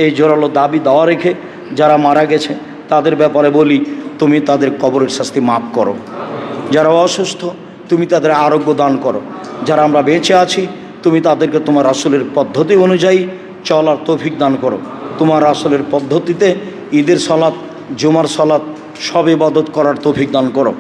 এই জোরালো দাবি দেওয়া রেখে যারা মারা গেছে তাদের ব্যাপারে বলি, তুমি তাদের কবরের শাস্তি মাফ করো। যারা অসুস্থ তুমি তাদের আরোগ্য দান করো। যারা আমরা বেঁচে আছি তুমি তাদেরকে তোমার রাসূলের পদ্ধতি অনুযায়ী চলার তৌফিক দান করো। তোমার রাসূলের পদ্ধতিতে ঈদের সালাত, জুমার সালাত, সব ইবাদত করার তৌফিক দান করো।